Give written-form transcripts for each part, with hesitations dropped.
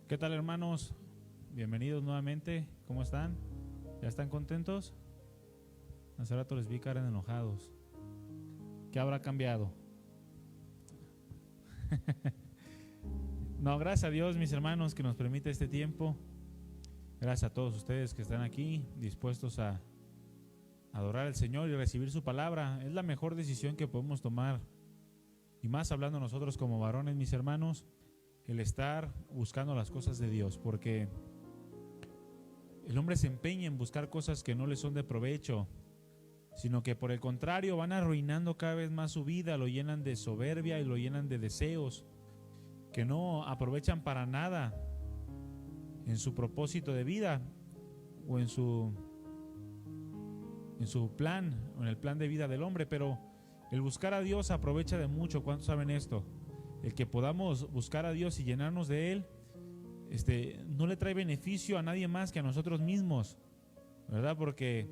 ¿Qué tal, hermanos? Bienvenidos nuevamente. ¿Cómo están? ¿Ya están contentos? Hace rato les vi cara de enojados. ¿Qué habrá cambiado? No, gracias a Dios, mis hermanos, que nos permite este tiempo. Gracias a todos ustedes que están aquí dispuestos a adorar al Señor y recibir su palabra. Es la mejor decisión que podemos tomar. Y más hablando nosotros como varones, mis hermanos, el estar buscando las cosas de Dios, porque el hombre se empeña en buscar cosas que no le son de provecho, sino que por el contrario van arruinando cada vez más su vida, lo llenan de soberbia y lo llenan de deseos que no aprovechan para nada en su propósito de vida o en su plan o en el plan de vida del hombre. Pero el buscar a Dios aprovecha de mucho. ¿Cuántos saben esto? El que podamos buscar a Dios y llenarnos de Él, no le trae beneficio a nadie más que a nosotros mismos, ¿verdad? Porque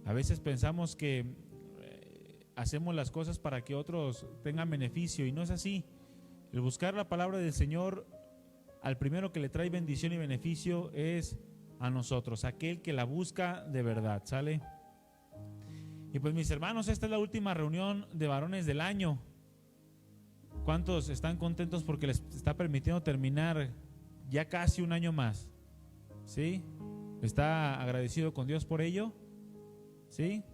a veces pensamos que hacemos las cosas para que otros tengan beneficio, y no es así. El buscar la palabra del Señor, al primero que le trae bendición y beneficio es a nosotros, aquel que la busca de verdad, ¿sale? Y pues, mis hermanos, esta es la última reunión de varones del año. ¿Cuántos están contentos porque les está permitiendo terminar ya casi un año más? ¿Sí? ¿Está agradecido con Dios por ello? ¿Sí?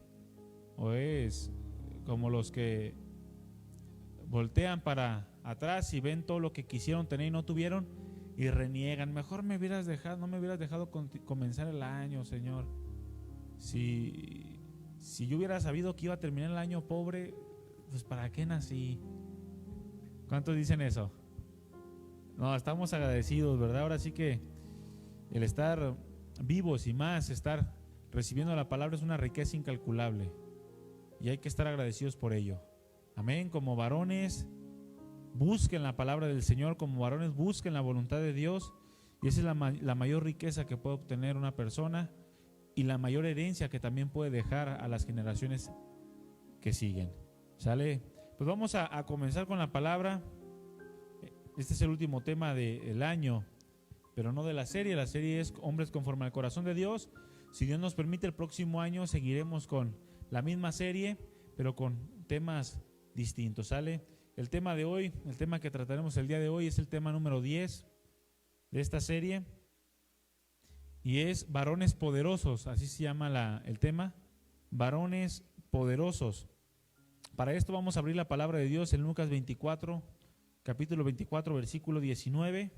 ¿O es como los que voltean para atrás y ven todo lo que quisieron tener y no tuvieron y reniegan? Mejor no me hubieras dejado comenzar el año, Señor. Si yo hubiera sabido que iba a terminar el año pobre, pues ¿para qué nací? ¿Cuántos dicen eso? No, estamos agradecidos, ¿verdad? Ahora sí que el estar vivos y más estar recibiendo la palabra es una riqueza incalculable, y hay que estar agradecidos por ello. Amén. Como varones, busquen la palabra del Señor. Como varones, busquen la voluntad de Dios, y esa es la mayor riqueza que puede obtener una persona, y la mayor herencia que también puede dejar a las generaciones que siguen. ¿Sale? Pues vamos a comenzar con la palabra. Este es el último tema del año, pero no de la serie. La serie es Hombres conforme al corazón de Dios. Si Dios nos permite, el próximo año seguiremos con la misma serie, pero con temas distintos, ¿sale? El tema de hoy, el tema que trataremos el día de hoy, es el tema número 10 de esta serie, y es varones poderosos. Así se llama el tema, varones poderosos. Para esto vamos a abrir la palabra de Dios en Lucas 24, capítulo 24, versículo 19.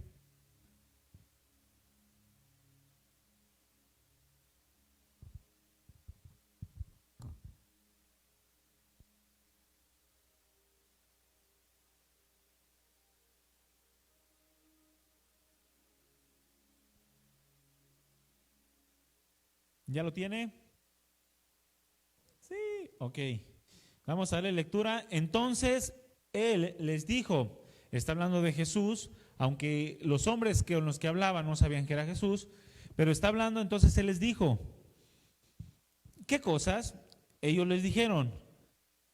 ¿Ya lo tiene? Sí, ok. Vamos a darle lectura. Entonces él les dijo, está hablando de Jesús, aunque los hombres con los que hablaba no sabían que era Jesús, pero está hablando. Entonces él les dijo, ¿qué cosas? Ellos les dijeron,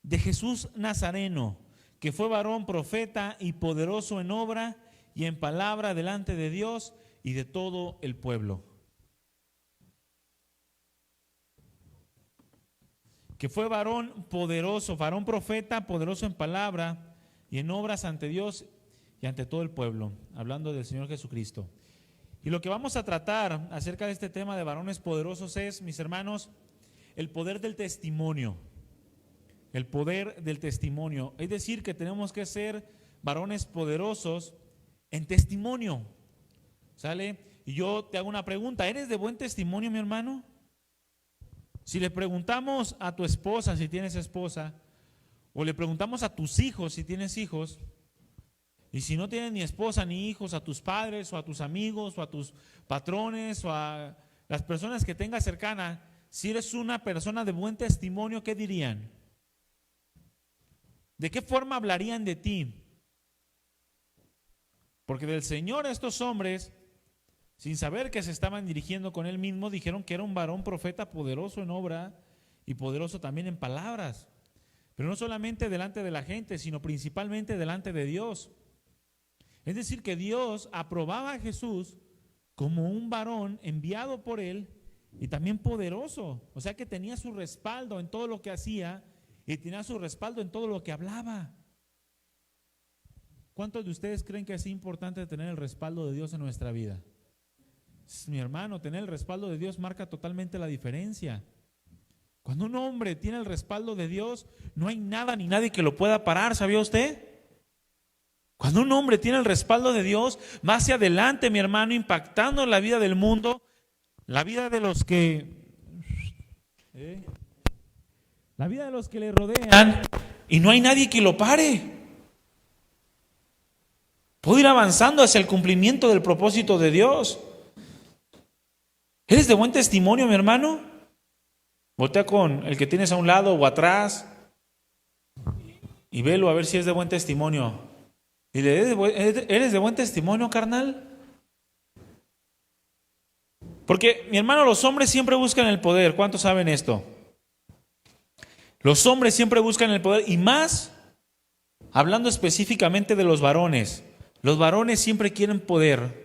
de Jesús Nazareno, que fue varón profeta y poderoso en obra y en palabra delante de Dios y de todo el pueblo. Que fue varón poderoso, varón profeta, poderoso en palabra y en obras ante Dios y ante todo el pueblo, hablando del Señor Jesucristo. Y lo que vamos a tratar acerca de este tema de varones poderosos es, mis hermanos, el poder del testimonio. El poder del testimonio. Es decir, que tenemos que ser varones poderosos en testimonio. ¿Sale? Y yo te hago una pregunta, ¿eres de buen testimonio, mi hermano? Si le preguntamos a tu esposa, si tienes esposa, o le preguntamos a tus hijos, si tienes hijos, y si no tienes ni esposa ni hijos, a tus padres o a tus amigos o a tus patrones o a las personas que tengas cercana, si eres una persona de buen testimonio, ¿qué dirían? ¿De qué forma hablarían de ti? Porque del Señor estos hombres, sin saber que se estaban dirigiendo con Él mismo, dijeron que era un varón profeta poderoso en obra y poderoso también en palabras. Pero no solamente delante de la gente, sino principalmente delante de Dios. Es decir, que Dios aprobaba a Jesús como un varón enviado por él y también poderoso. O sea que tenía su respaldo en todo lo que hacía y tenía su respaldo en todo lo que hablaba. ¿Cuántos de ustedes creen que es importante tener el respaldo de Dios en nuestra vida? Mi hermano, tener el respaldo de Dios marca totalmente la diferencia. Cuando un hombre tiene el respaldo de Dios, no hay nada ni nadie que lo pueda parar, ¿sabía usted? Cuando un hombre tiene el respaldo de Dios, va hacia adelante, mi hermano, impactando la vida del mundo, la vida de los que le rodean, y no hay nadie que lo pare. Puedo ir avanzando hacia el cumplimiento del propósito de Dios. ¿Eres de buen testimonio, mi hermano? Voltea con el que tienes a un lado o atrás y velo a ver si es de buen testimonio. Dile, ¿eres de buen testimonio, carnal? Porque, mi hermano, los hombres siempre buscan el poder. ¿Cuántos saben esto? Los hombres siempre buscan el poder, y más hablando específicamente de los varones. Los varones siempre quieren poder.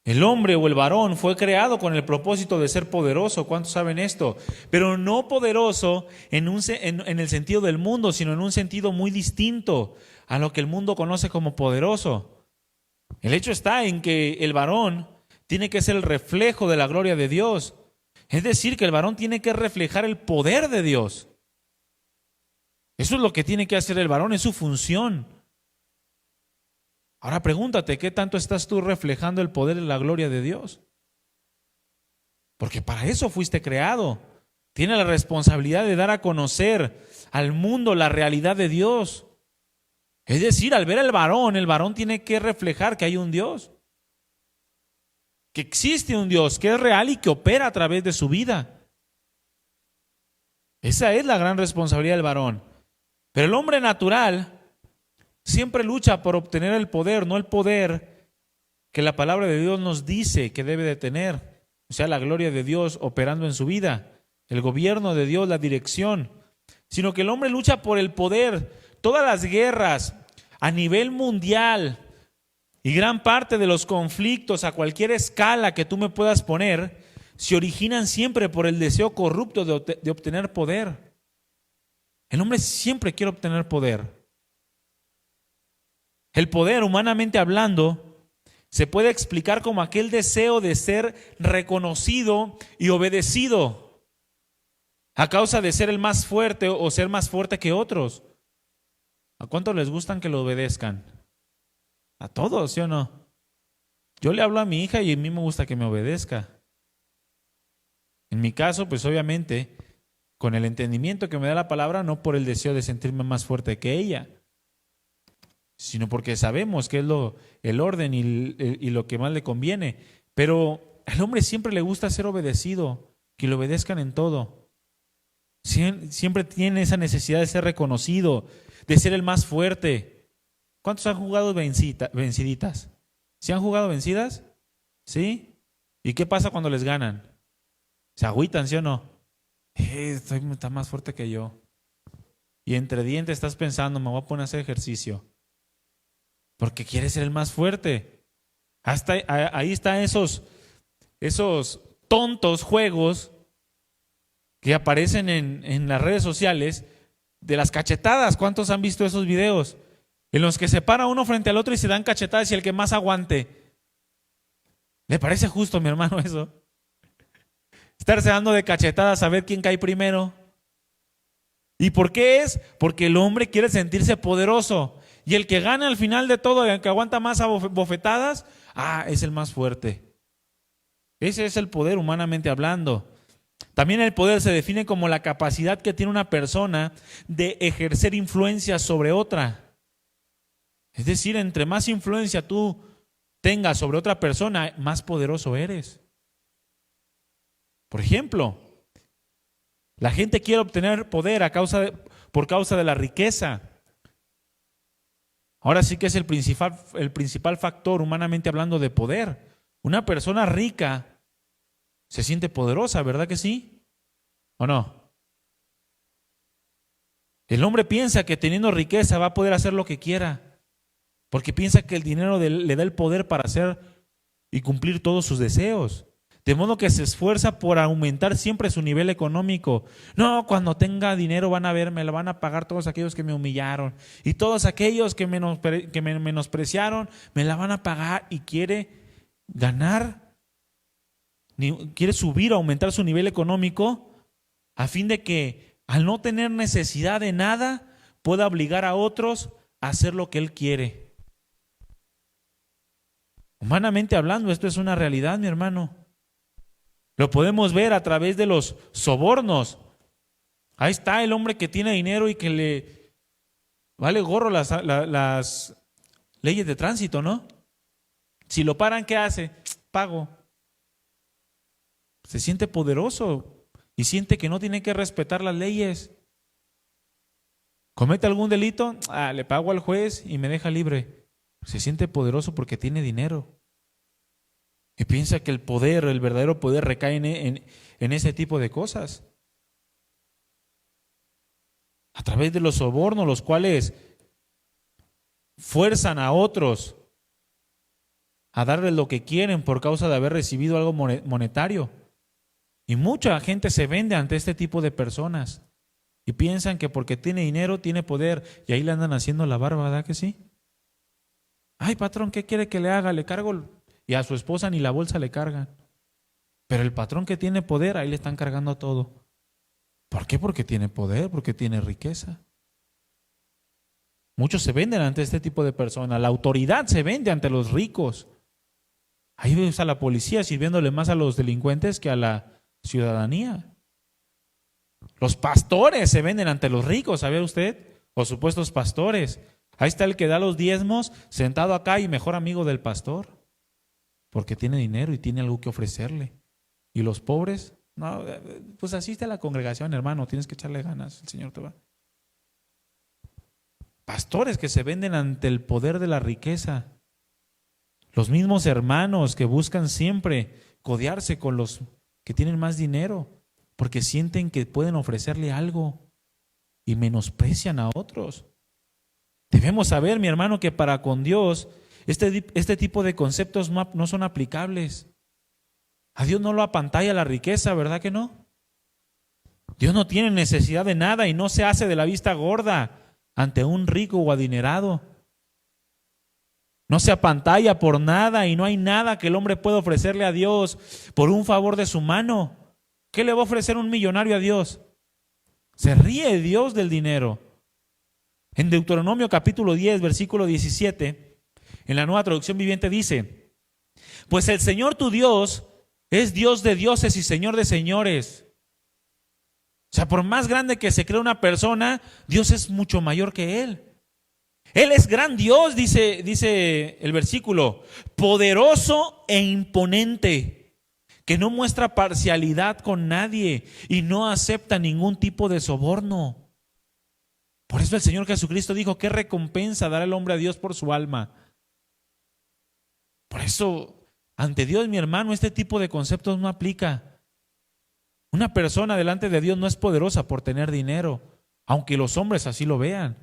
El hombre o el varón fue creado con el propósito de ser poderoso. ¿Cuántos saben esto? Pero no poderoso en el sentido del mundo, sino en un sentido muy distinto a lo que el mundo conoce como poderoso. El hecho está en que el varón tiene que ser el reflejo de la gloria de Dios. Es decir, que el varón tiene que reflejar el poder de Dios. Eso es lo que tiene que hacer el varón, es su función. Ahora pregúntate, ¿qué tanto estás tú reflejando el poder y la gloria de Dios? Porque para eso fuiste creado. Tienes la responsabilidad de dar a conocer al mundo la realidad de Dios. Es decir, al ver al varón, el varón tiene que reflejar que hay un Dios, que existe un Dios, que es real y que opera a través de su vida. Esa es la gran responsabilidad del varón. Pero el hombre natural siempre lucha por obtener el poder, no el poder que la palabra de Dios nos dice que debe de tener. O sea, la gloria de Dios operando en su vida, el gobierno de Dios, la dirección. Sino que el hombre lucha por el poder. Todas las guerras a nivel mundial y gran parte de los conflictos a cualquier escala que tú me puedas poner se originan siempre por el deseo corrupto de obtener poder. El hombre siempre quiere obtener poder. El poder, humanamente hablando, se puede explicar como aquel deseo de ser reconocido y obedecido a causa de ser el más fuerte o ser más fuerte que otros. ¿A cuántos les gustan que lo obedezcan? A todos, ¿sí o no? Yo le hablo a mi hija y a mí me gusta que me obedezca. En mi caso, pues obviamente, con el entendimiento que me da la palabra, no por el deseo de sentirme más fuerte que ella, sino porque sabemos que es el orden y lo que más le conviene. Pero al hombre siempre le gusta ser obedecido, que le obedezcan en todo. Siempre tiene esa necesidad de ser reconocido, de ser el más fuerte. ¿Cuántos han jugado venciditas? ¿Sí han jugado vencidas? ¿Sí? ¿Y qué pasa cuando les ganan? ¿Se agüitan, sí o no? Está más fuerte que yo. Y entre dientes estás pensando, me voy a poner a hacer ejercicio. Porque quieres ser el más fuerte. Ahí están esos tontos juegos que aparecen en las redes sociales de las cachetadas. ¿Cuántos han visto esos videos? En los que se para uno frente al otro y se dan cachetadas y el que más aguante. ¿Le parece justo, mi hermano, eso? Estarse dando de cachetadas a ver quién cae primero. ¿Y por qué es? Porque el hombre quiere sentirse poderoso. Y el que gana al final de todo, el que aguanta más bofetadas, es el más fuerte. Ese es el poder humanamente hablando. También el poder se define como la capacidad que tiene una persona de ejercer influencia sobre otra. Es decir, entre más influencia tú tengas sobre otra persona, más poderoso eres. Por ejemplo, la gente quiere obtener poder por causa de la riqueza. Ahora sí que es el principal factor, humanamente hablando, de poder. Una persona rica se siente poderosa, ¿verdad que sí? ¿O no? El hombre piensa que teniendo riqueza va a poder hacer lo que quiera. porque piensa que el dinero le da el poder para hacer y cumplir todos sus deseos. De modo que se esfuerza por aumentar siempre su nivel económico. No, cuando tenga dinero van a ver, me lo van a pagar todos aquellos que me humillaron. Y todos aquellos que me menospreciaron, me la van a pagar. Y quiere ganar, quiere subir, aumentar su nivel económico, a fin de que al no tener necesidad de nada, pueda obligar a otros a hacer lo que él quiere. Humanamente hablando, esto es una realidad, mi hermano. Lo podemos ver a través de los sobornos. Ahí está el hombre que tiene dinero y que le vale gorro las leyes de tránsito, ¿no? Si lo paran, ¿qué hace? Pago. Se siente poderoso y siente que no tiene que respetar las leyes. ¿Comete algún delito? Le pago al juez y me deja libre. Se siente poderoso porque tiene dinero. Y piensa que el poder, el verdadero poder recae en ese tipo de cosas. A través de los sobornos, los cuales fuerzan a otros a darles lo que quieren por causa de haber recibido algo monetario. Y mucha gente se vende ante este tipo de personas y piensan que porque tiene dinero, tiene poder, y ahí le andan haciendo la barba, ¿verdad que sí? Ay, patrón, ¿qué quiere que le haga? Le cargo, y a su esposa ni la bolsa le cargan. Pero el patrón que tiene poder, ahí le están cargando todo. ¿Por qué? Porque tiene poder, porque tiene riqueza. Muchos se venden ante este tipo de personas. La autoridad se vende ante los ricos. Ahí ves a la policía sirviéndole más a los delincuentes que a la ciudadanía. Los pastores se venden ante los ricos, ¿sabe usted? Los supuestos pastores. Ahí está el que da los diezmos sentado acá y mejor amigo del pastor, porque tiene dinero y tiene algo que ofrecerle. Y los pobres, no, pues asiste a la congregación, hermano, tienes que echarle ganas, el Señor te va. Pastores que se venden ante el poder de la riqueza. Los mismos hermanos que buscan siempre codearse con los que tienen más dinero, porque sienten que pueden ofrecerle algo y menosprecian a otros. Debemos saber, mi hermano, que para con Dios este tipo de conceptos no son aplicables. A Dios no lo apantalla la riqueza, ¿verdad que no? Dios no tiene necesidad de nada y no se hace de la vista gorda ante un rico o adinerado. No se apantalla por nada y no hay nada que el hombre pueda ofrecerle a Dios por un favor de su mano. ¿Qué le va a ofrecer un millonario a Dios? Se ríe Dios del dinero. En Deuteronomio capítulo 10, versículo 17, en la Nueva Traducción Viviente dice: pues el Señor tu Dios es Dios de dioses y Señor de señores. O sea, por más grande que se crea una persona, Dios es mucho mayor que Él. Él es gran Dios, dice el versículo, poderoso e imponente, que no muestra parcialidad con nadie y no acepta ningún tipo de soborno. Por eso el Señor Jesucristo dijo: ¿qué recompensa dará el hombre a Dios por su alma? Por eso, ante Dios, mi hermano, este tipo de conceptos no aplica. Una persona delante de Dios no es poderosa por tener dinero, aunque los hombres así lo vean.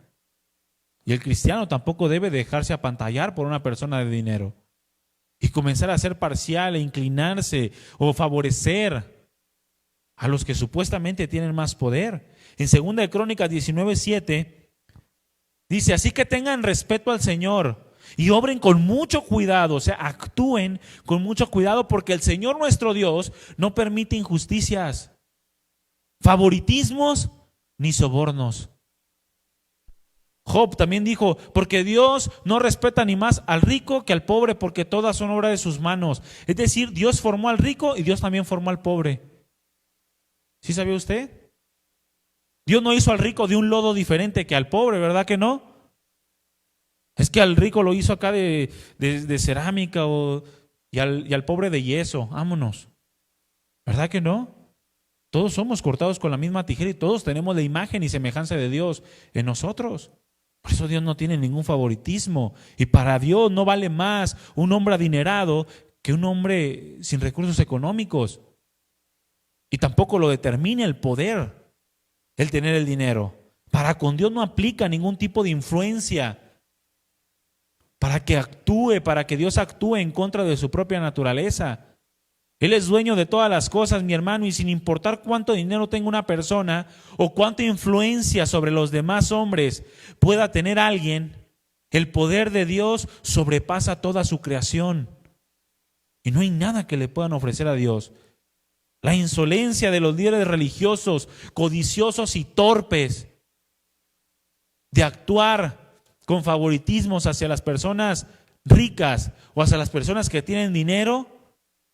Y el cristiano tampoco debe dejarse apantallar por una persona de dinero y comenzar a ser parcial e inclinarse o favorecer a los que supuestamente tienen más poder. En 2 de Crónicas 19:7 dice: así que tengan respeto al Señor y obren con mucho cuidado, o sea, actúen con mucho cuidado, porque el Señor nuestro Dios no permite injusticias, favoritismos ni sobornos. Job también dijo: porque Dios no respeta ni más al rico que al pobre, porque todas son obra de sus manos. Es decir, Dios formó al rico y Dios también formó al pobre. ¿Sí sabía usted? Dios no hizo al rico de un lodo diferente que al pobre, ¿verdad que no? Es que al rico lo hizo acá de cerámica y al pobre de yeso. Vámonos. ¿Verdad que no? Todos somos cortados con la misma tijera y todos tenemos la imagen y semejanza de Dios en nosotros. Por eso Dios no tiene ningún favoritismo. Y para Dios no vale más un hombre adinerado que un hombre sin recursos económicos. Y tampoco lo determina el poder, el tener el dinero. Para con Dios no aplica ningún tipo de influencia para que Dios actúe en contra de su propia naturaleza. Él es dueño de todas las cosas, mi hermano, y sin importar cuánto dinero tenga una persona o cuánta influencia sobre los demás hombres pueda tener alguien, el poder de Dios sobrepasa toda su creación. Y no hay nada que le puedan ofrecer a Dios. La insolencia de los líderes religiosos, codiciosos y torpes, de actuar con favoritismos hacia las personas ricas o hacia las personas que tienen dinero,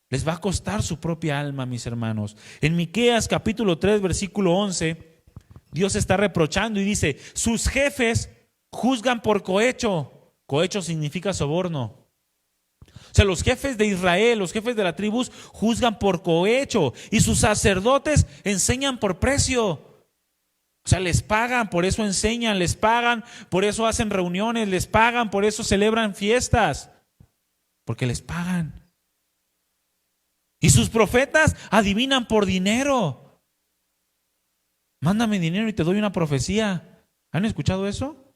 les va a costar su propia alma, mis hermanos. En Miqueas capítulo 3, versículo 11, Dios está reprochando y dice: sus jefes juzgan por cohecho. Cohecho significa soborno. O sea, los jefes de Israel, los jefes de la tribu juzgan por cohecho y sus sacerdotes enseñan por precio. O sea, les pagan, por eso enseñan, les pagan, por eso hacen reuniones, les pagan, por eso celebran fiestas, porque les pagan. Y sus profetas adivinan por dinero. Mándame dinero y te doy una profecía. ¿Han escuchado eso?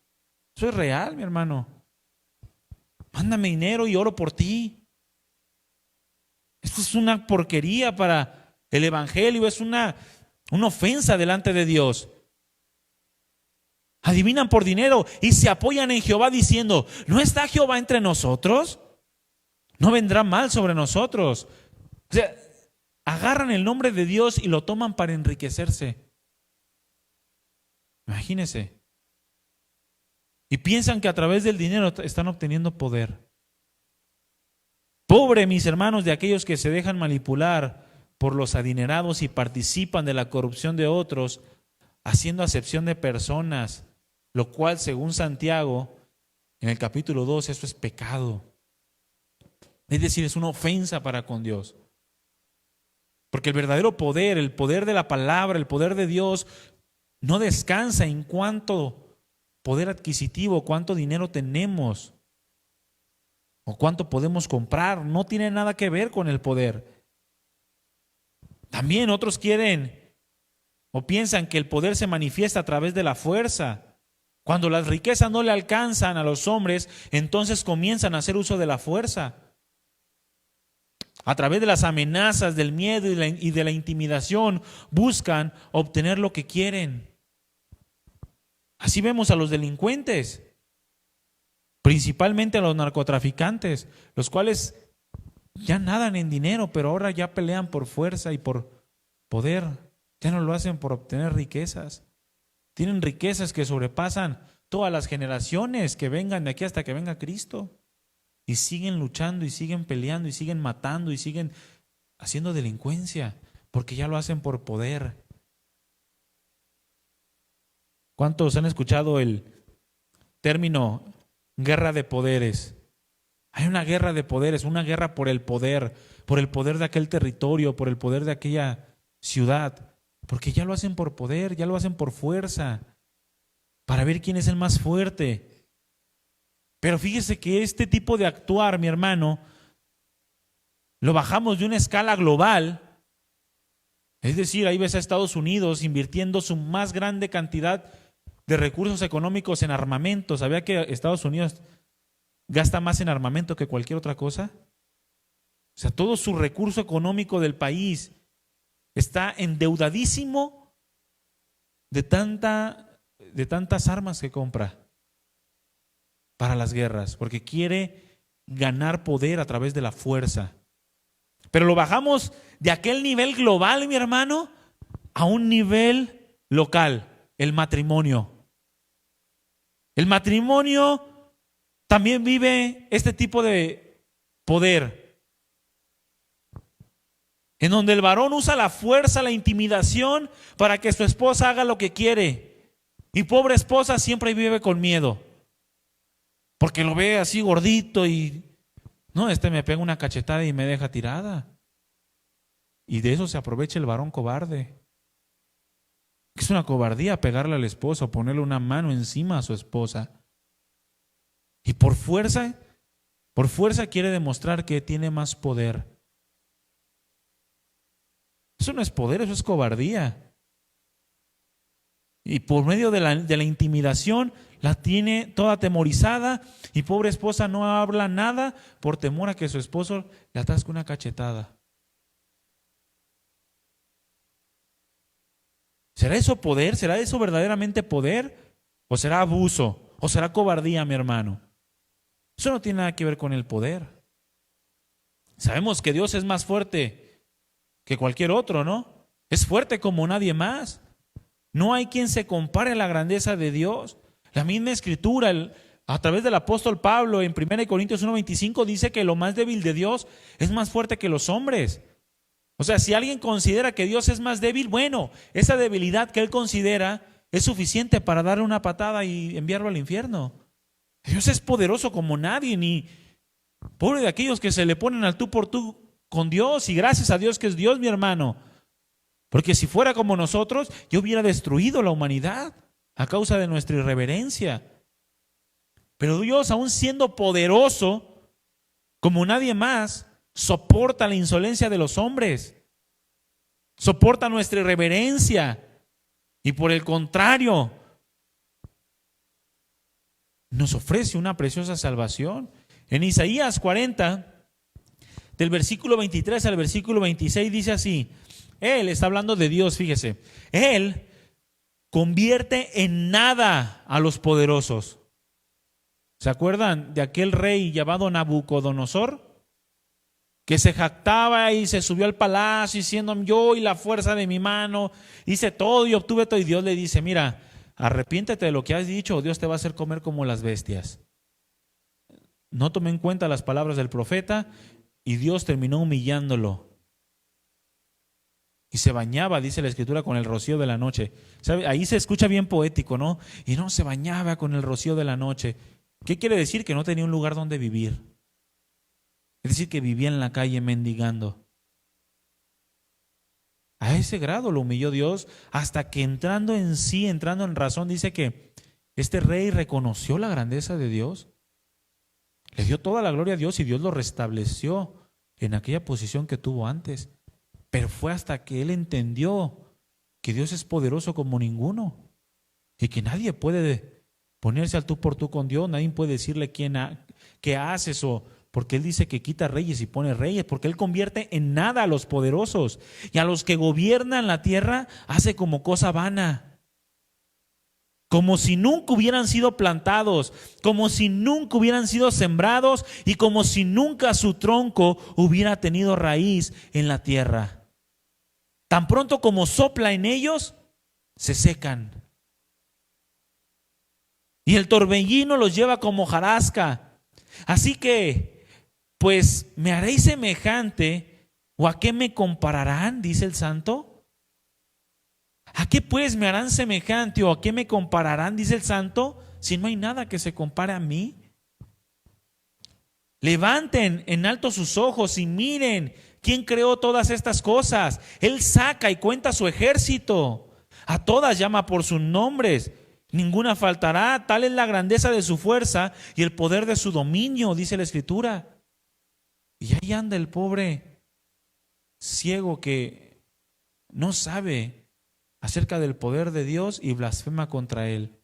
Eso es real, mi hermano. Mándame dinero y oro por ti. Esto es una porquería para el evangelio, es una ofensa delante de Dios. Adivinan por dinero y se apoyan en Jehová diciendo: ¿no está Jehová entre nosotros? No vendrá mal sobre nosotros. O sea, agarran el nombre de Dios y lo toman para enriquecerse. Imagínense. Y piensan que a través del dinero están obteniendo poder. Pobre, mis hermanos, de aquellos que se dejan manipular por los adinerados y participan de la corrupción de otros, haciendo acepción de personas, lo cual, según Santiago, en el capítulo 2, eso es pecado. Es decir, es una ofensa para con Dios. Porque el verdadero poder, el poder de la palabra, el poder de Dios, no descansa en cuánto poder adquisitivo, cuánto dinero tenemos o cuánto podemos comprar. No tiene nada que ver con el poder. También otros quieren o piensan que el poder se manifiesta a través de la fuerza. Cuando las riquezas no le alcanzan a los hombres, entonces comienzan a hacer uso de la fuerza. A través de las amenazas, del miedo y de la intimidación, buscan obtener lo que quieren. Así vemos a los delincuentes, principalmente a los narcotraficantes, los cuales ya nadan en dinero, pero ahora ya pelean por fuerza y por poder. Ya no lo hacen por obtener riquezas. Tienen riquezas que sobrepasan todas las generaciones que vengan de aquí hasta que venga Cristo. Y siguen luchando y siguen peleando y siguen matando y siguen haciendo delincuencia, porque ya lo hacen por poder. ¿Cuántos han escuchado el término guerra de poderes? Hay una guerra de poderes, una guerra por el poder de aquel territorio, por el poder de aquella ciudad, porque ya lo hacen por poder, ya lo hacen por fuerza, para ver quién es el más fuerte. Pero fíjese que este tipo de actuar, mi hermano, lo bajamos de una escala global. Es decir, ahí ves a Estados Unidos invirtiendo su más grande cantidad de recursos económicos en armamento. ¿Sabía que Estados Unidos gasta más en armamento que cualquier otra cosa? O sea, todo su recurso económico del país está endeudadísimo de tantas armas que compra para las guerras, porque quiere ganar poder a través de la fuerza. Pero lo bajamos de aquel nivel global, mi hermano, a un nivel local, el matrimonio. El matrimonio también vive este tipo de poder, en donde el varón usa la fuerza, la intimidación para que su esposa haga lo que quiere. Y pobre esposa siempre vive con miedo, porque lo ve así gordito y no, me pega una cachetada y me deja tirada. Y de eso se aprovecha el varón cobarde. Es una cobardía pegarle al esposo, ponerle una mano encima a su esposa. Y por fuerza quiere demostrar que tiene más poder. Eso no es poder, eso es cobardía. Y por medio de la intimidación, la tiene toda atemorizada y pobre esposa no habla nada por temor a que su esposo le atasque una cachetada. ¿Será eso poder? ¿Será eso verdaderamente poder? ¿O será abuso? ¿O será cobardía, mi hermano? Eso no tiene nada que ver con el poder. Sabemos que Dios es más fuerte que cualquier otro, ¿no? Es fuerte como nadie más. No hay quien se compare a la grandeza de Dios. La misma Escritura, a través del apóstol Pablo, en 1 Corintios 1:25, dice que lo más débil de Dios es más fuerte que los hombres. O sea, si alguien considera que Dios es más débil, bueno, esa debilidad que él considera es suficiente para darle una patada y enviarlo al infierno. Dios es poderoso como nadie, ni pobre de aquellos que se le ponen al tú por tú con Dios, y gracias a Dios que es Dios, mi hermano. Porque si fuera como nosotros, yo hubiera destruido la humanidad a causa de nuestra irreverencia. Pero Dios, aún siendo poderoso como nadie más, soporta la insolencia de los hombres, soporta nuestra irreverencia, y por el contrario, nos ofrece una preciosa salvación. En Isaías 40, del versículo 23 al versículo 26, dice así: Él está hablando de Dios, fíjese, Él convierte en nada a los poderosos. ¿Se acuerdan de aquel rey llamado Nabucodonosor? Que se jactaba y se subió al palacio diciendo: yo y la fuerza de mi mano hice todo y obtuve todo. Y Dios le dice: mira, arrepiéntete de lo que has dicho o Dios te va a hacer comer como las bestias. No tomé en cuenta las palabras del profeta y Dios terminó humillándolo. Y se bañaba, dice la Escritura, con el rocío de la noche. ¿Sabe? Ahí se escucha bien poético, ¿no? Y no se bañaba con el rocío de la noche. ¿Qué quiere decir? Que no tenía un lugar donde vivir. Es decir, que vivía en la calle mendigando. A ese grado lo humilló Dios, hasta que entrando en sí, entrando en razón, dice que este rey reconoció la grandeza de Dios. Le dio toda la gloria a Dios y Dios lo restableció en aquella posición que tuvo antes. Pero fue hasta que él entendió que Dios es poderoso como ninguno y que nadie puede ponerse al tú por tú con Dios. Nadie puede decirle qué haces, o porque Él dice que quita reyes y pone reyes, porque Él convierte en nada a los poderosos y a los que gobiernan la tierra hace como cosa vana. Como si nunca hubieran sido plantados, como si nunca hubieran sido sembrados y como si nunca su tronco hubiera tenido raíz en la tierra. Tan pronto como sopla en ellos, se secan. Y el torbellino los lleva como hojarasca. Así que, pues, ¿me haréis semejante o a qué me compararán? Dice el santo. ¿A qué pues me harán semejante o a qué me compararán? Dice el santo, si no hay nada que se compare a mí. Levanten en alto sus ojos y miren quién creó todas estas cosas. Él saca y cuenta su ejército. A todas llama por sus nombres. Ninguna faltará. Tal es la grandeza de su fuerza y el poder de su dominio, dice la Escritura. Y ahí anda el pobre ciego que no sabe acerca del poder de Dios y blasfema contra Él.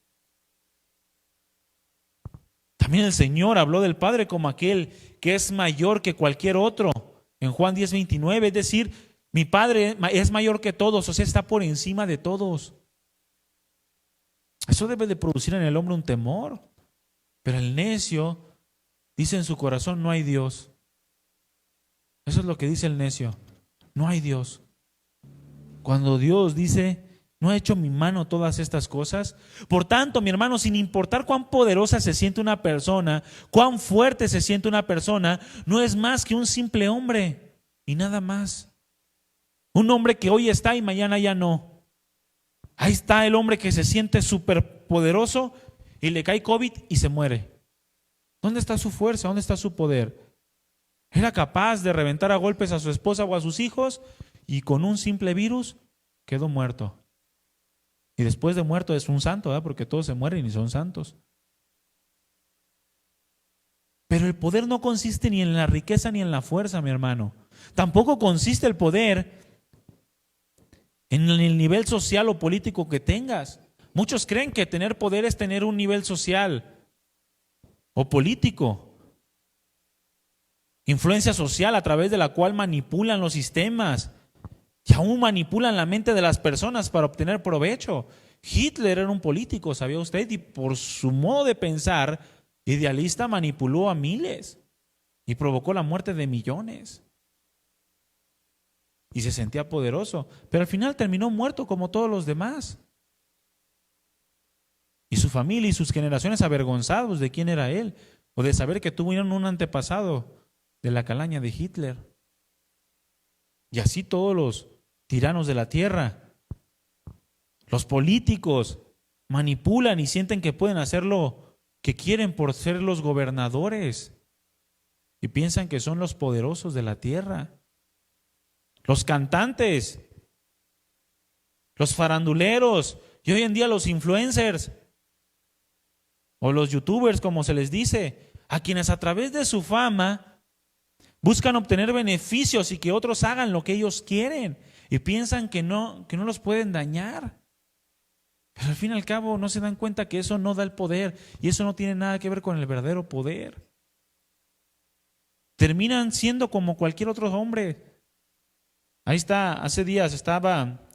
También el Señor habló del Padre como aquel que es mayor que cualquier otro. En Juan 10:29, es decir, mi Padre es mayor que todos, o sea, está por encima de todos. Eso debe de producir en el hombre un temor. Pero el necio dice en su corazón: no hay Dios. Eso es lo que dice el necio: no hay Dios. Cuando Dios dice: ¿no ha hecho mi mano todas estas cosas? Por tanto, mi hermano, sin importar cuán poderosa se siente una persona, cuán fuerte se siente una persona, no es más que un simple hombre y nada más. Un hombre que hoy está y mañana ya no. Ahí está el hombre que se siente súper poderoso y le cae COVID y se muere. ¿Dónde está su fuerza? ¿Dónde está su poder? Era capaz de reventar a golpes a su esposa o a sus hijos y con un simple virus quedó muerto. Y después de muerto es un santo, ¿verdad? Porque todos se mueren y son santos. Pero el poder no consiste ni en la riqueza ni en la fuerza, mi hermano. Tampoco consiste el poder en el nivel social o político que tengas. Muchos creen que tener poder es tener un nivel social o político. Influencia social a través de la cual manipulan los sistemas y aún manipulan la mente de las personas para obtener provecho. Hitler era un político, ¿sabía usted? Y por su modo de pensar idealista manipuló a miles y provocó la muerte de millones. Y se sentía poderoso, pero al final terminó muerto como todos los demás. Y su familia y sus generaciones avergonzados de quién era él, o de saber que tuvieron un antepasado de la calaña de Hitler. Y así todos los tiranos de la tierra, los políticos, manipulan y sienten que pueden hacer lo que quieren por ser los gobernadores. Y piensan que son los poderosos de la tierra. Los cantantes, los faranduleros y hoy en día los influencers o los youtubers, como se les dice, a quienes a través de su fama buscan obtener beneficios y que otros hagan lo que ellos quieren y piensan que no los pueden dañar. Pero al fin y al cabo no se dan cuenta que eso no da el poder y eso no tiene nada que ver con el verdadero poder. Terminan siendo como cualquier otro hombre. Ahí está, hace días estaba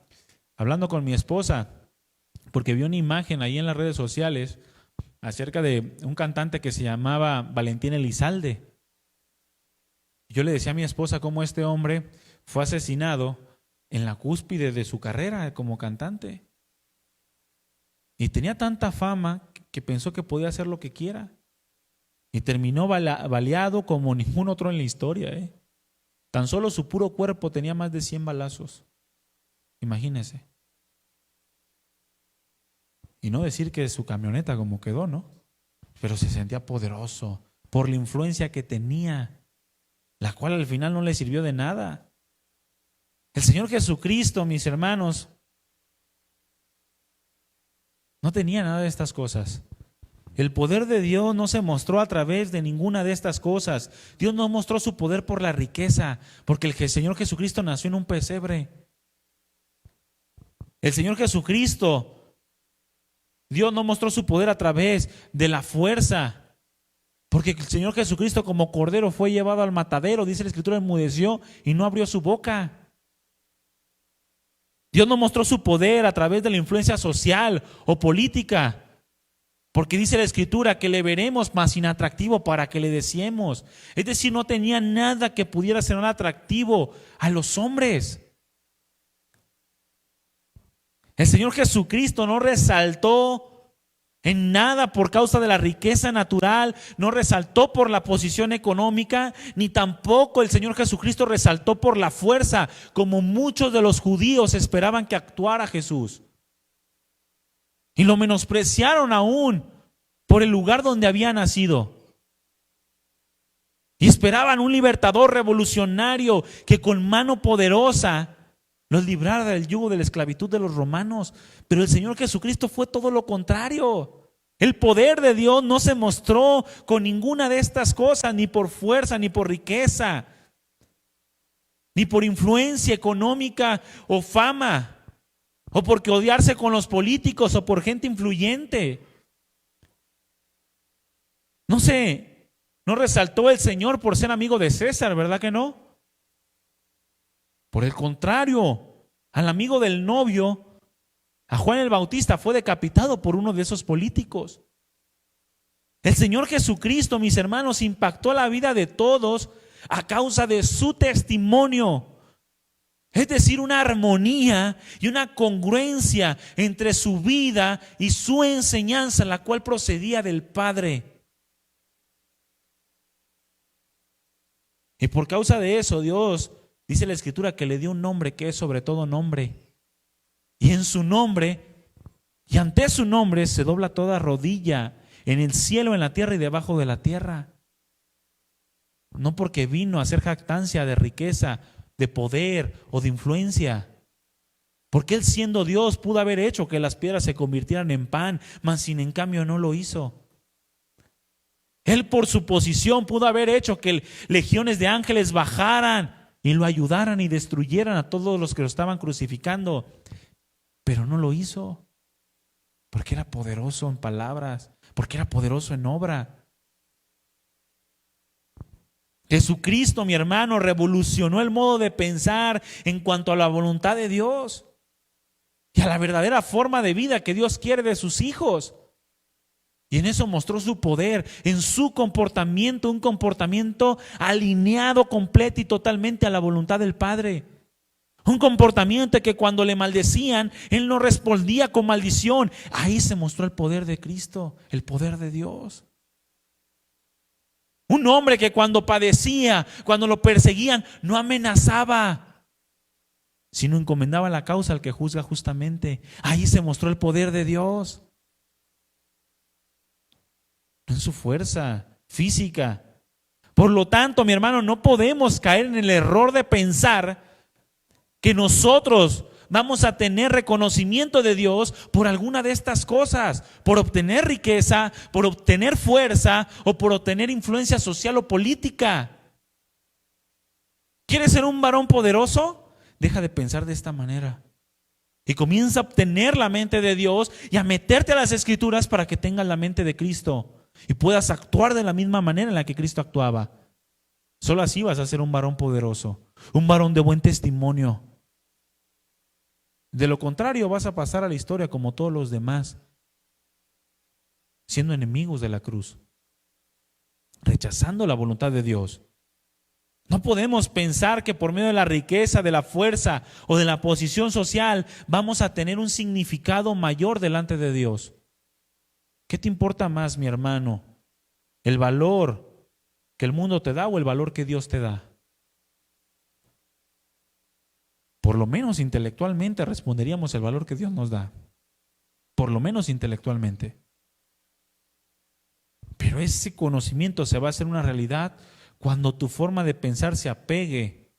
hablando con mi esposa porque vi una imagen ahí en las redes sociales acerca de un cantante que se llamaba Valentín Elizalde. Yo le decía a mi esposa cómo este hombre fue asesinado en la cúspide de su carrera como cantante. Y tenía tanta fama que pensó que podía hacer lo que quiera. Y terminó baleado como ningún otro en la historia. Tan solo su puro cuerpo tenía más de 100 balazos. Imagínese. Y no decir que su camioneta como quedó, ¿no? Pero se sentía poderoso por la influencia que tenía, la cual al final no le sirvió de nada. El Señor Jesucristo, mis hermanos, no tenía nada de estas cosas. El poder de Dios no se mostró a través de ninguna de estas cosas. Dios no mostró su poder por la riqueza, porque el Señor Jesucristo nació en un pesebre. El Señor Jesucristo, Dios no mostró su poder a través de la fuerza, porque el Señor Jesucristo como cordero fue llevado al matadero, dice la Escritura, enmudeció y no abrió su boca. Dios no mostró su poder a través de la influencia social o política, porque dice la Escritura que le veremos más inatractivo para que le deseemos. Es decir, no tenía nada que pudiera ser atractivo a los hombres. El Señor Jesucristo no resaltó en nada por causa de la riqueza natural, no resaltó por la posición económica, ni tampoco el Señor Jesucristo resaltó por la fuerza, como muchos de los judíos esperaban que actuara Jesús. Y lo menospreciaron aún por el lugar donde había nacido. Y esperaban un libertador revolucionario que con mano poderosa los librara del yugo de la esclavitud de los romanos. Pero el Señor Jesucristo fue todo lo contrario. El poder de Dios no se mostró con ninguna de estas cosas, ni por fuerza, ni por riqueza, ni por influencia económica o fama, o porque odiarse con los políticos o por gente influyente. No resaltó el Señor por ser amigo de César, ¿verdad que no? Por el contrario, al amigo del novio, a Juan el Bautista, fue decapitado por uno de esos políticos. El Señor Jesucristo, mis hermanos, impactó la vida de todos a causa de su testimonio. Es decir, una armonía y una congruencia entre su vida y su enseñanza, la cual procedía del Padre. Y por causa de eso, Dios, dice la Escritura, que le dio un nombre que es sobre todo nombre. Y en su nombre, y ante su nombre, se dobla toda rodilla en el cielo, en la tierra y debajo de la tierra. No porque vino a hacer jactancia de riqueza, de poder o de influencia. Porque Él, siendo Dios, pudo haber hecho que las piedras se convirtieran en pan, mas sin en cambio no lo hizo. Él, por su posición, pudo haber hecho que legiones de ángeles bajaran y lo ayudaran y destruyeran a todos los que lo estaban crucificando. Pero no lo hizo, Porque era poderoso en palabras, porque era poderoso en obra. Jesucristo, mi hermano, revolucionó el modo de pensar en cuanto a la voluntad de Dios y a la verdadera forma de vida que Dios quiere de sus hijos. Y en eso mostró su poder, en su comportamiento, un comportamiento alineado completo y totalmente a la voluntad del Padre. Un comportamiento que cuando le maldecían, Él no respondía con maldición. Ahí se mostró el poder de Cristo, el poder de Dios. Un hombre que cuando padecía, cuando lo perseguían, no amenazaba, sino encomendaba la causa al que juzga justamente. Ahí se mostró el poder de Dios. No en su fuerza física. Por lo tanto, mi hermano, no podemos caer en el error de pensar que nosotros vamos a tener reconocimiento de Dios por alguna de estas cosas, por obtener riqueza, por obtener fuerza o por obtener influencia social o política. ¿Quieres ser un varón poderoso? Deja de pensar de esta manera y comienza a obtener la mente de Dios y a meterte a las Escrituras para que tengas la mente de Cristo y puedas actuar de la misma manera en la que Cristo actuaba. Solo así vas a ser un varón poderoso, un varón de buen testimonio. De lo contrario, vas a pasar a la historia como todos los demás, siendo enemigos de la cruz, rechazando la voluntad de Dios. No podemos pensar que por medio de la riqueza, de la fuerza o de la posición social vamos a tener un significado mayor delante de Dios. ¿Qué te importa más, mi hermano? ¿El valor que el mundo te da o el valor que Dios te da? Por lo menos intelectualmente responderíamos el valor que Dios nos da. Por lo menos intelectualmente. Pero ese conocimiento se va a hacer una realidad cuando tu forma de pensar se apegue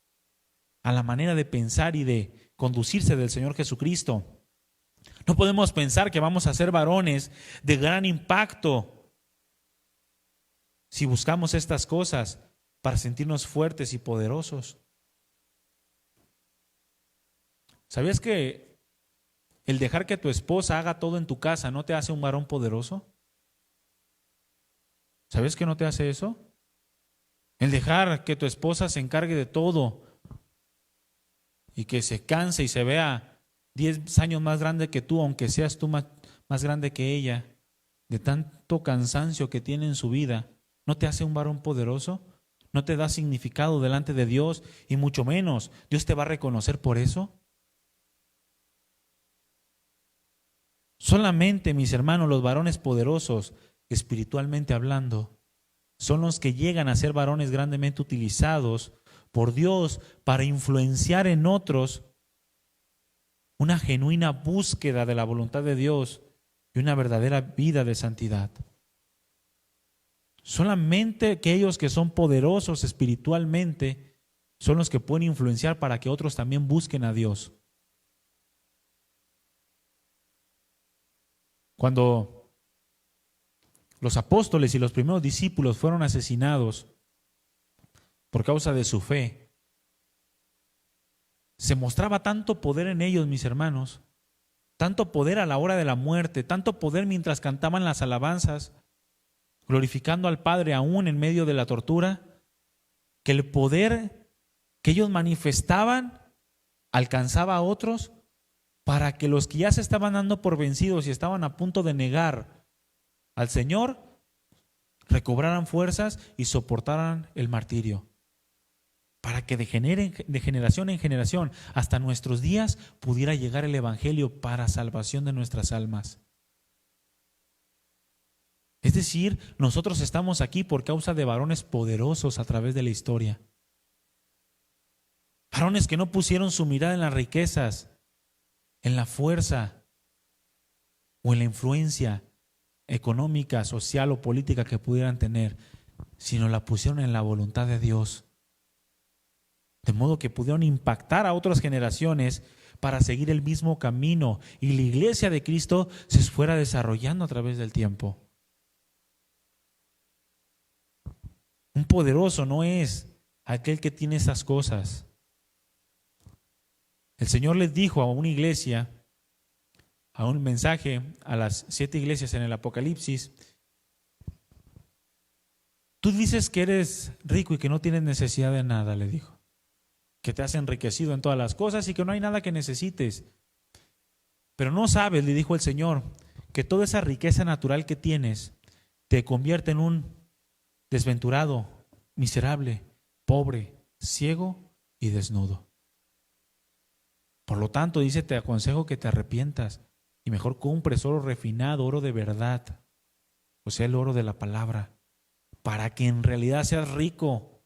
a la manera de pensar y de conducirse del Señor Jesucristo. No podemos pensar que vamos a ser varones de gran impacto si buscamos estas cosas para sentirnos fuertes y poderosos. ¿Sabías que el dejar que tu esposa haga todo en tu casa no te hace un varón poderoso? ¿Sabías que no te hace eso? El dejar que tu esposa se encargue de todo y que se canse y se vea 10 años más grande que tú, aunque seas tú más grande que ella, de tanto cansancio que tiene en su vida, ¿no te hace un varón poderoso? ¿No te da significado delante de Dios? Y mucho menos, ¿Dios te va a reconocer por eso? Solamente, mis hermanos, los varones poderosos, espiritualmente hablando, son los que llegan a ser varones grandemente utilizados por Dios para influenciar en otros una genuina búsqueda de la voluntad de Dios y una verdadera vida de santidad. Solamente aquellos que son poderosos espiritualmente son los que pueden influenciar para que otros también busquen a Dios. Cuando los apóstoles y los primeros discípulos fueron asesinados por causa de su fe, se mostraba tanto poder en ellos, mis hermanos, tanto poder a la hora de la muerte, tanto poder mientras cantaban las alabanzas, glorificando al Padre aún en medio de la tortura, que el poder que ellos manifestaban alcanzaba a otros para que los que ya se estaban dando por vencidos y estaban a punto de negar al Señor, recobraran fuerzas y soportaran el martirio. Para que de generación en generación hasta nuestros días pudiera llegar el Evangelio para salvación de nuestras almas. Es decir, nosotros estamos aquí por causa de varones poderosos a través de la historia. Varones que no pusieron su mirada en las riquezas, en la fuerza o en la influencia económica, social o política que pudieran tener, sino la pusieron en la voluntad de Dios. De modo que pudieron impactar a otras generaciones para seguir el mismo camino y la iglesia de Cristo se fuera desarrollando a través del tiempo. Un poderoso no es aquel que tiene esas cosas. El Señor les dijo a una iglesia, a un mensaje a las 7 iglesias en el Apocalipsis. Tú dices que eres rico y que no tienes necesidad de nada, le dijo. Que te has enriquecido en todas las cosas y que no hay nada que necesites. Pero no sabes, le dijo el Señor, que toda esa riqueza natural que tienes te convierte en un desventurado, miserable, pobre, ciego y desnudo. Por lo tanto, dice, te aconsejo que te arrepientas y mejor compres oro refinado, oro de verdad, o sea, el oro de la palabra, para que en realidad seas rico,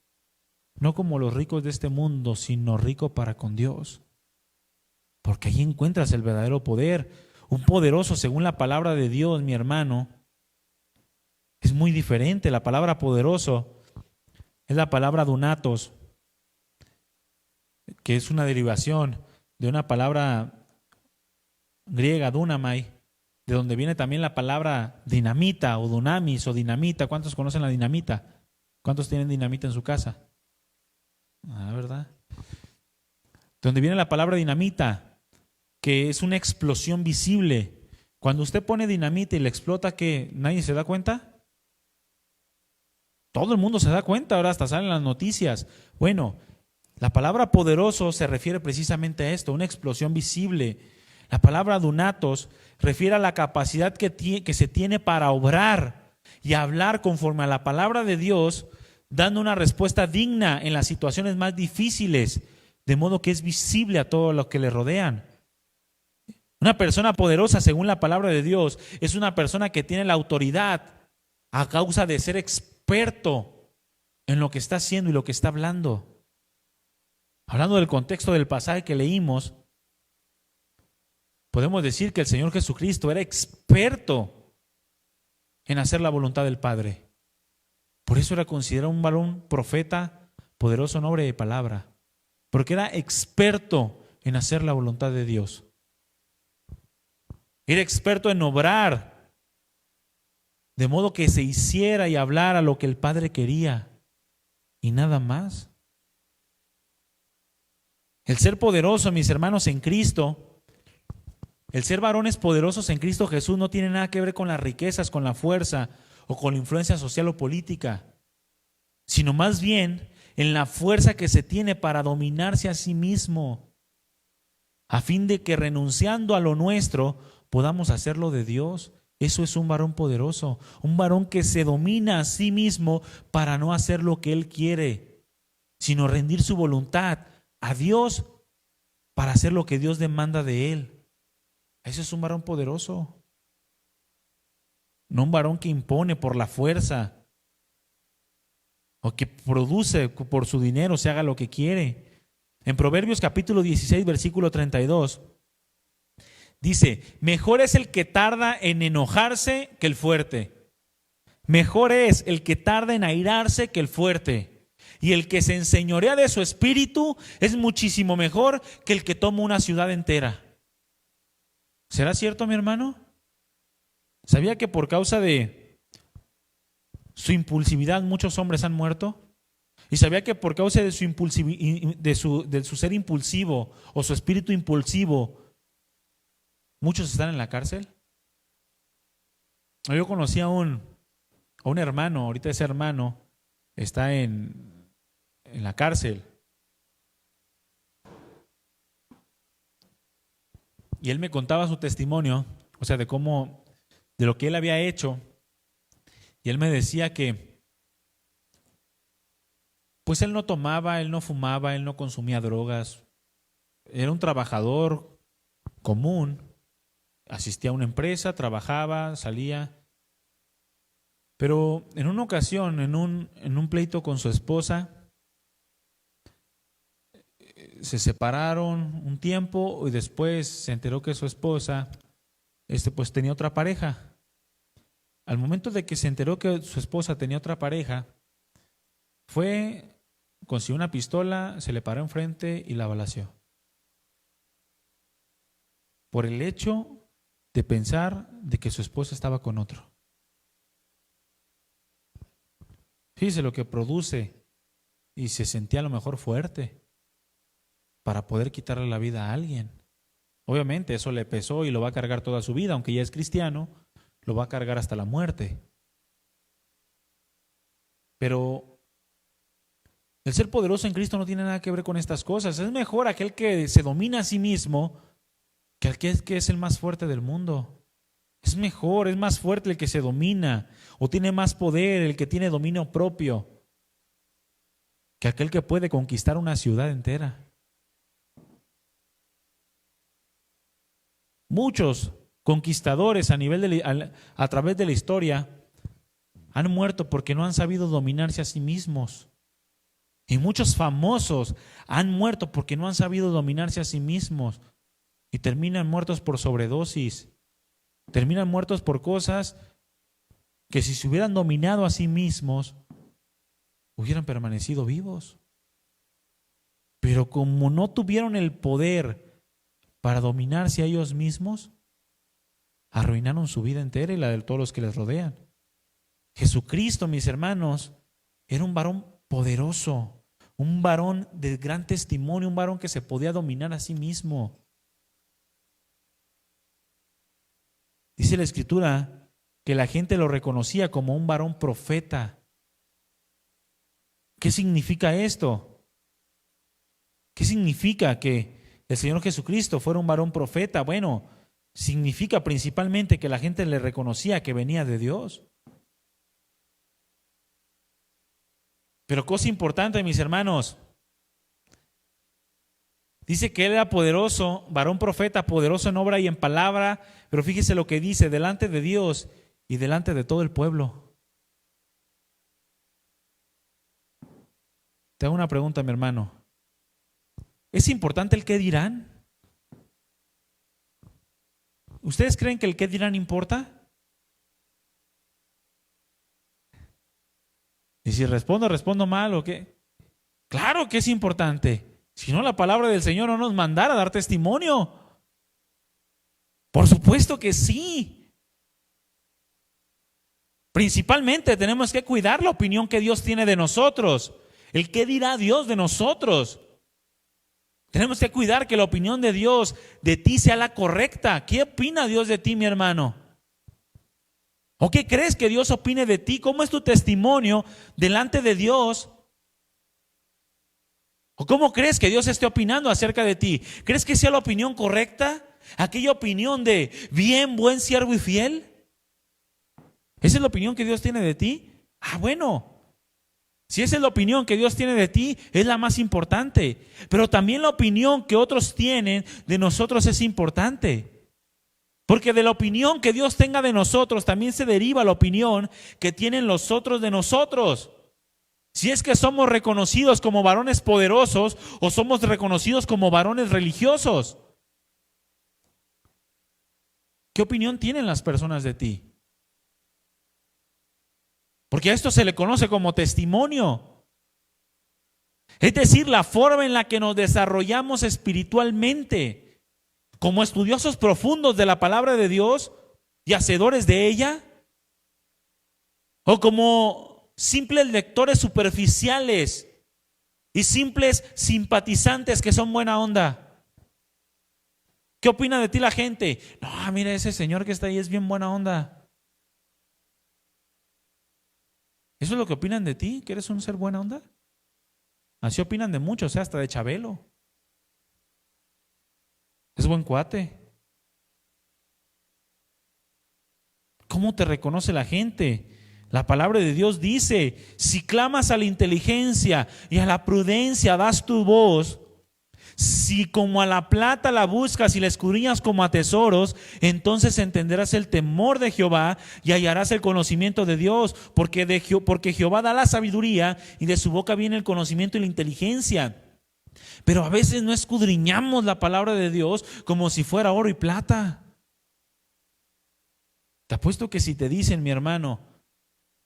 no como los ricos de este mundo, sino rico para con Dios. Porque ahí encuentras el verdadero poder. Un poderoso, según la palabra de Dios, mi hermano, es muy diferente. La palabra poderoso es la palabra dunatos, que es una derivación de una palabra griega, dunamai, de donde viene también la palabra dinamita o dunamis o dinamita. ¿Cuántos conocen la dinamita? ¿Cuántos tienen dinamita en su casa? ¿Verdad? De donde viene la palabra dinamita, que es una explosión visible. Cuando usted pone dinamita y le explota, ¿qué? ¿Nadie se da cuenta? Todo el mundo se da cuenta, ahora hasta salen las noticias. Bueno, la palabra poderoso se refiere precisamente a esto, una explosión visible. La palabra dunatos refiere a la capacidad que se tiene para obrar y hablar conforme a la palabra de Dios, dando una respuesta digna en las situaciones más difíciles, de modo que es visible a todo lo que le rodean. Una persona poderosa, según la palabra de Dios, es una persona que tiene la autoridad a causa de ser experto en lo que está haciendo y lo que está hablando. Hablando del contexto del pasaje que leímos, podemos decir que el Señor Jesucristo era experto en hacer la voluntad del Padre. Por eso era considerado un varón profeta, poderoso en obra y palabra, porque era experto en hacer la voluntad de Dios. Era experto en obrar, de modo que se hiciera y hablara lo que el Padre quería, y nada más. El ser poderoso, mis hermanos, en Cristo, el ser varones poderosos en Cristo Jesús no tiene nada que ver con las riquezas, con la fuerza o con la influencia social o política, sino más bien en la fuerza que se tiene para dominarse a sí mismo, a fin de que renunciando a lo nuestro podamos hacerlo de Dios. Eso es un varón poderoso, un varón que se domina a sí mismo para no hacer lo que él quiere, sino rendir su voluntad a Dios para hacer lo que Dios demanda de él. Eso es un varón poderoso. No un varón que impone por la fuerza o que produce por su dinero, se haga lo que quiere. En Proverbios capítulo 16, versículo 32, dice, mejor es el que tarda en enojarse que el fuerte. Mejor es el que tarda en airarse que el fuerte. Y el que se enseñorea de su espíritu es muchísimo mejor que el que toma una ciudad entera. ¿Será cierto, mi hermano? ¿Sabía que por causa de su impulsividad muchos hombres han muerto? ¿Y sabía que por causa de su ser impulsivo o su espíritu impulsivo, muchos están en la cárcel? Yo conocí a un hermano, ahorita ese hermano está en la cárcel. Y él me contaba su testimonio, o sea, de lo que él había hecho. Y él me decía que, pues él no tomaba, él no fumaba, él no consumía drogas. Era un trabajador común. Asistía a una empresa, trabajaba, salía. Pero en una ocasión, en un pleito con su esposa, se separaron un tiempo y después se enteró que su esposa pues tenía otra pareja. Al momento de que se enteró que su esposa tenía otra pareja, consiguió una pistola, se le paró enfrente y la balaceó. Por el hecho de pensar de que su esposa estaba con otro. Fíjese lo que produce, y se sentía a lo mejor fuerte para poder quitarle la vida a alguien. Obviamente eso le pesó y lo va a cargar toda su vida, aunque ya es cristiano, lo va a cargar hasta la muerte. Pero el ser poderoso en Cristo no tiene nada que ver con estas cosas. Es mejor aquel que se domina a sí mismo que el que es el más fuerte del mundo. Es mejor, es más fuerte el que se domina o tiene más poder, el que tiene dominio propio, que aquel que puede conquistar una ciudad entera. Muchos conquistadores a través de la historia han muerto porque no han sabido dominarse a sí mismos. Y muchos famosos han muerto porque no han sabido dominarse a sí mismos y terminan muertos por sobredosis. Terminan muertos por cosas que si se hubieran dominado a sí mismos, hubieran permanecido vivos. Pero como no tuvieron el poder para dominarse a ellos mismos, arruinaron su vida entera y la de todos los que les rodean. Jesucristo, mis hermanos, era un varón poderoso, un varón de gran testimonio, un varón que se podía dominar a sí mismo. Dice la Escritura que la gente lo reconocía como un varón profeta. ¿Qué significa esto? ¿Qué significa que el Señor Jesucristo fuera un varón profeta? Bueno, significa principalmente que la gente le reconocía que venía de Dios. Pero cosa importante, mis hermanos, dice que él era poderoso, varón profeta, poderoso en obra y en palabra, pero fíjese lo que dice, delante de Dios y delante de todo el pueblo. Te hago una pregunta, mi hermano. ¿Es importante el qué dirán? ¿Ustedes creen que el qué dirán importa? Y si respondo mal o qué. Claro que es importante. Si no, la palabra del Señor no nos mandara a dar testimonio. Por supuesto que sí. Principalmente tenemos que cuidar la opinión que Dios tiene de nosotros. El qué dirá Dios de nosotros. Tenemos que cuidar que la opinión de Dios de ti sea la correcta. ¿Qué opina Dios de ti, mi hermano? ¿O qué crees que Dios opine de ti? ¿Cómo es tu testimonio delante de Dios? ¿O cómo crees que Dios esté opinando acerca de ti? ¿Crees que sea la opinión correcta? ¿Aquella opinión de bien, buen siervo y fiel? ¿Esa es la opinión que Dios tiene de ti? Bueno, si esa es la opinión que Dios tiene de ti, es la más importante. Pero también la opinión que otros tienen de nosotros es importante. Porque de la opinión que Dios tenga de nosotros también se deriva la opinión que tienen los otros de nosotros. Si es que somos reconocidos como varones poderosos o somos reconocidos como varones religiosos. ¿Qué opinión tienen las personas de ti? Porque a esto se le conoce como testimonio. Es decir, la forma en la que nos desarrollamos espiritualmente. Como estudiosos profundos de la palabra de Dios y hacedores de ella, o como simples lectores superficiales y simples simpatizantes que son buena onda. ¿Qué opina de ti la gente? No, mira, ese señor que está ahí es bien buena onda. ¿Eso es lo que opinan de ti? ¿Que eres un ser buena onda? Así opinan de muchos, hasta de Chabelo. Es buen cuate. ¿Cómo te reconoce la gente? La palabra de Dios dice, si clamas a la inteligencia y a la prudencia das tu voz, si como a la plata la buscas y la escudriñas como a tesoros, entonces entenderás el temor de Jehová y hallarás el conocimiento de Dios, porque Jehová da la sabiduría y de su boca viene el conocimiento y la inteligencia. Pero a veces no escudriñamos la palabra de Dios como si fuera oro y plata. Te apuesto que si te dicen, mi hermano,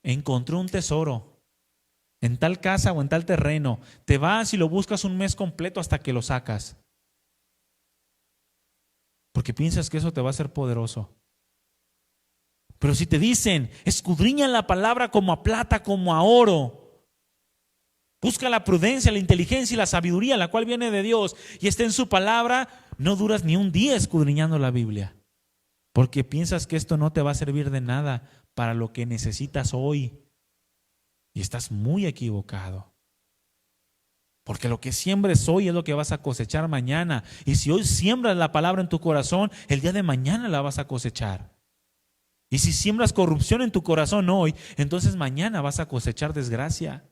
encontré un tesoro en tal casa o en tal terreno, te vas y lo buscas un mes completo hasta que lo sacas. Porque piensas que eso te va a hacer poderoso. Pero si te dicen, escudriña la palabra como a plata, como a oro, busca la prudencia, la inteligencia y la sabiduría, la cual viene de Dios y está en su palabra, no duras ni un día escudriñando la Biblia, porque piensas que esto no te va a servir de nada para lo que necesitas hoy. Y estás muy equivocado. Porque lo que siembres hoy es lo que vas a cosechar mañana. Y si hoy siembras la palabra en tu corazón, el día de mañana la vas a cosechar. Y si siembras corrupción en tu corazón hoy, entonces mañana vas a cosechar desgracia.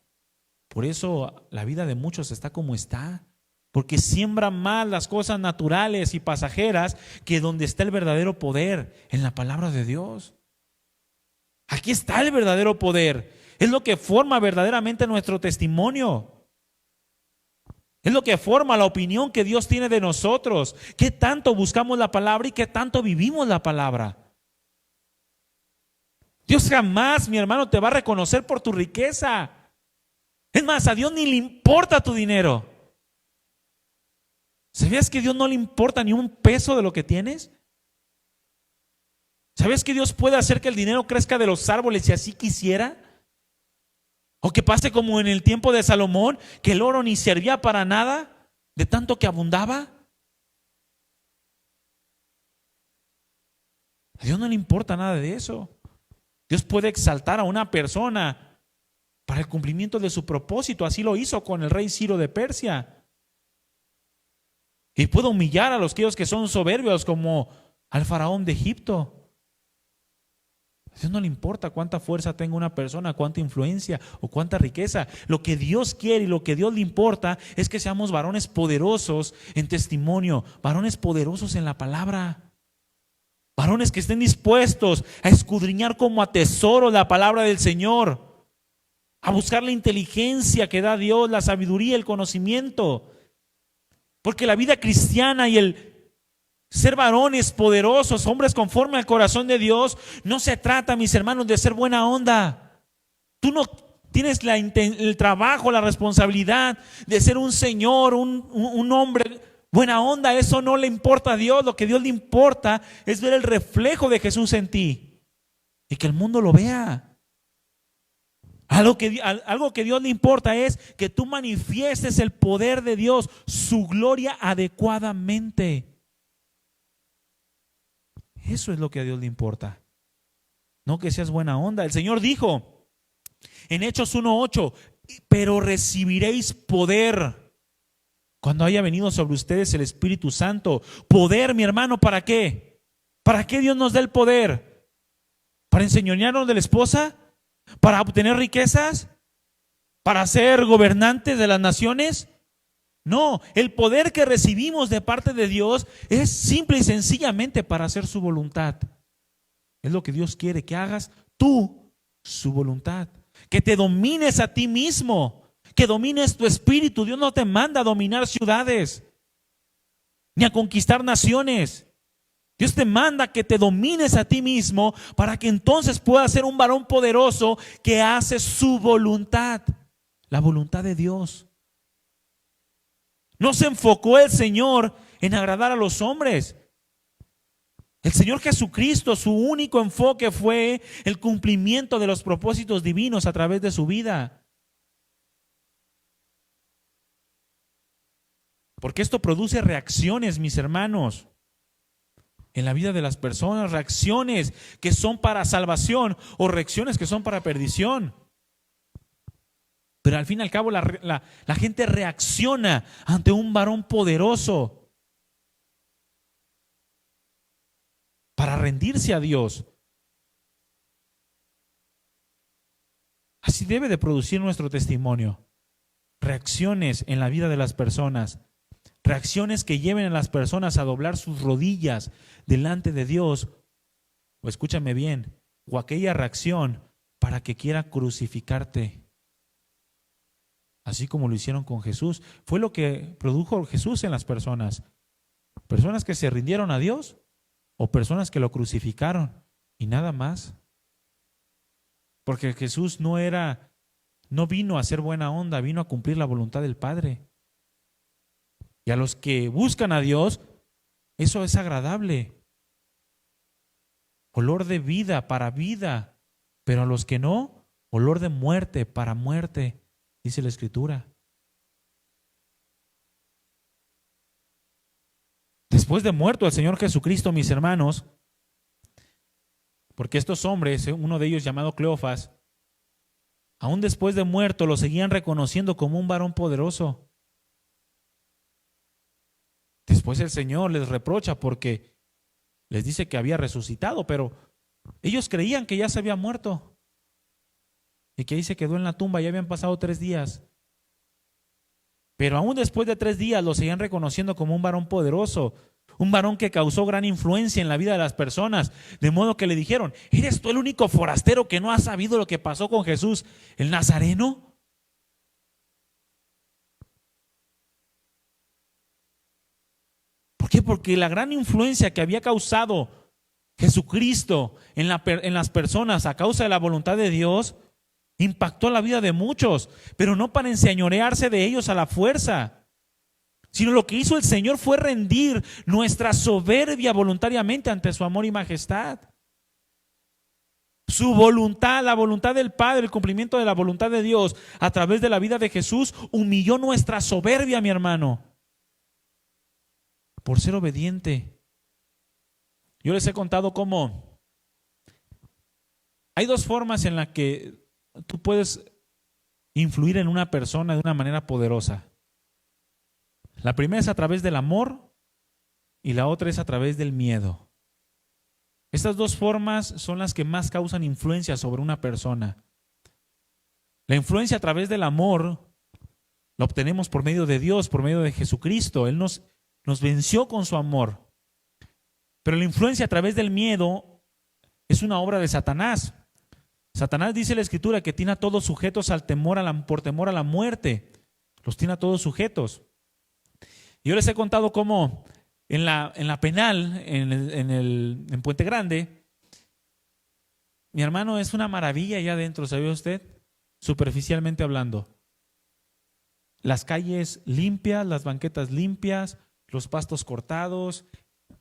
Por eso la vida de muchos está como está. Porque siembran más las cosas naturales y pasajeras que donde está el verdadero poder, en la palabra de Dios. Aquí está el verdadero poder. Es lo que forma verdaderamente nuestro testimonio. Es lo que forma la opinión que Dios tiene de nosotros. ¿Qué tanto buscamos la palabra y qué tanto vivimos la palabra? Dios jamás, mi hermano, te va a reconocer por tu riqueza. Es más, a Dios ni le importa tu dinero. ¿Sabías que a Dios no le importa ni un peso de lo que tienes? ¿Sabías que Dios puede hacer que el dinero crezca de los árboles si así quisiera? O que pase como en el tiempo de Salomón, que el oro ni servía para nada, de tanto que abundaba. A Dios no le importa nada de eso. Dios puede exaltar a una persona para el cumplimiento de su propósito. Así lo hizo con el rey Ciro de Persia. Y puede humillar a los que son soberbios, como al faraón de Egipto. A Dios no le importa cuánta fuerza tenga una persona, cuánta influencia o cuánta riqueza. Lo que Dios quiere y lo que Dios le importa es que seamos varones poderosos en testimonio, varones poderosos en la palabra, varones que estén dispuestos a escudriñar como a tesoro la palabra del Señor, a buscar la inteligencia que da Dios, la sabiduría, el conocimiento. Porque la vida cristiana y el ser varones poderosos, hombres conforme al corazón de Dios, no se trata, mis hermanos, de ser buena onda. Tú no tienes el trabajo, la responsabilidad de ser un señor, un hombre buena onda. Eso no le importa a Dios. Lo que a Dios le importa es ver el reflejo de Jesús en ti y que el mundo lo vea. Algo que Dios le importa es que tú manifiestes el poder de Dios, su gloria adecuadamente. Eso es lo que a Dios le importa. No que seas buena onda. El Señor dijo en Hechos 1:8, pero recibiréis poder cuando haya venido sobre ustedes el Espíritu Santo. Poder, mi hermano, ¿para qué? ¿Para qué Dios nos da el poder? ¿Para enseñorearnos de la esposa? ¿Para obtener riquezas? ¿Para ser gobernantes de las naciones? No, el poder que recibimos de parte de Dios es simple y sencillamente para hacer su voluntad. Es lo que Dios quiere, que hagas tú su voluntad, que te domines a ti mismo, que domines tu espíritu. Dios no te manda a dominar ciudades ni a conquistar naciones. Dios te manda que te domines a ti mismo para que entonces puedas ser un varón poderoso que hace su voluntad, la voluntad de Dios. No se enfocó el Señor en agradar a los hombres. El Señor Jesucristo, su único enfoque fue el cumplimiento de los propósitos divinos a través de su vida. Porque esto produce reacciones, mis hermanos, en la vida de las personas, reacciones que son para salvación o reacciones que son para perdición. Pero al fin y al cabo la gente reacciona ante un varón poderoso para rendirse a Dios. Así debe de producir nuestro testimonio. Reacciones en la vida de las personas. Reacciones que lleven a las personas a doblar sus rodillas delante de Dios. O escúchame bien, o aquella reacción para que quiera crucificarte. Así como lo hicieron con Jesús. Fue lo que produjo Jesús en las personas. Personas que se rindieron a Dios o personas que lo crucificaron y nada más. Porque Jesús no vino a hacer buena onda, vino a cumplir la voluntad del Padre. Y a los que buscan a Dios, eso es agradable. Olor de vida para vida, pero a los que no, olor de muerte para muerte. Dice la Escritura. Después de muerto el Señor Jesucristo, mis hermanos, porque estos hombres, uno de ellos llamado Cleofas, aún después de muerto lo seguían reconociendo como un varón poderoso. Después el Señor les reprocha porque les dice que había resucitado, pero ellos creían que ya se había muerto y que ahí se quedó en la tumba, ya habían pasado 3 días. Pero aún después de 3 días lo seguían reconociendo como un varón poderoso, un varón que causó gran influencia en la vida de las personas, de modo que le dijeron: ¿eres tú el único forastero que no ha sabido lo que pasó con Jesús, el Nazareno? ¿Por qué? Porque la gran influencia que había causado Jesucristo en las personas a causa de la voluntad de Dios impactó la vida de muchos, pero no para enseñorearse de ellos a la fuerza, sino lo que hizo el Señor fue rendir nuestra soberbia voluntariamente ante su amor y majestad. Su voluntad, la voluntad del Padre, el cumplimiento de la voluntad de Dios a través de la vida de Jesús humilló nuestra soberbia, mi hermano, por ser obediente. Yo les he contado cómo hay 2 formas en las que tú puedes influir en una persona de una manera poderosa. La primera es a través del amor y la otra es a través del miedo. Estas 2 formas son las que más causan influencia sobre una persona. La influencia a través del amor la obtenemos por medio de Dios, por medio de Jesucristo. Él nos venció con su amor. Pero la influencia a través del miedo es una obra de Satanás. Satanás, dice la Escritura, que tiene a todos sujetos al temor por temor a la muerte. Los tiene a todos sujetos. Yo les he contado cómo en la penal, en Puente Grande, mi hermano, es una maravilla allá adentro, ¿sabía usted? Superficialmente hablando. Las calles limpias, las banquetas limpias, los pastos cortados,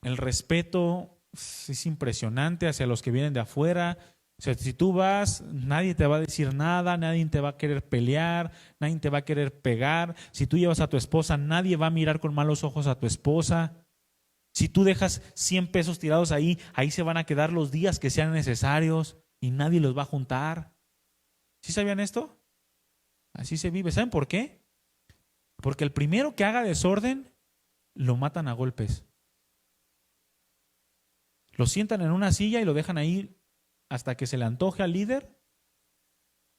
el respeto es impresionante hacia los que vienen de afuera. O sea, si tú vas, nadie te va a decir nada, nadie te va a querer pelear, nadie te va a querer pegar. Si tú llevas a tu esposa, nadie va a mirar con malos ojos a tu esposa. Si tú dejas 100 pesos tirados ahí, ahí se van a quedar los días que sean necesarios y nadie los va a juntar. ¿Sí sabían esto? Así se vive. ¿Saben por qué? Porque el primero que haga desorden, lo matan a golpes. Lo sientan en una silla y lo dejan ahí hasta que se le antoje al líder,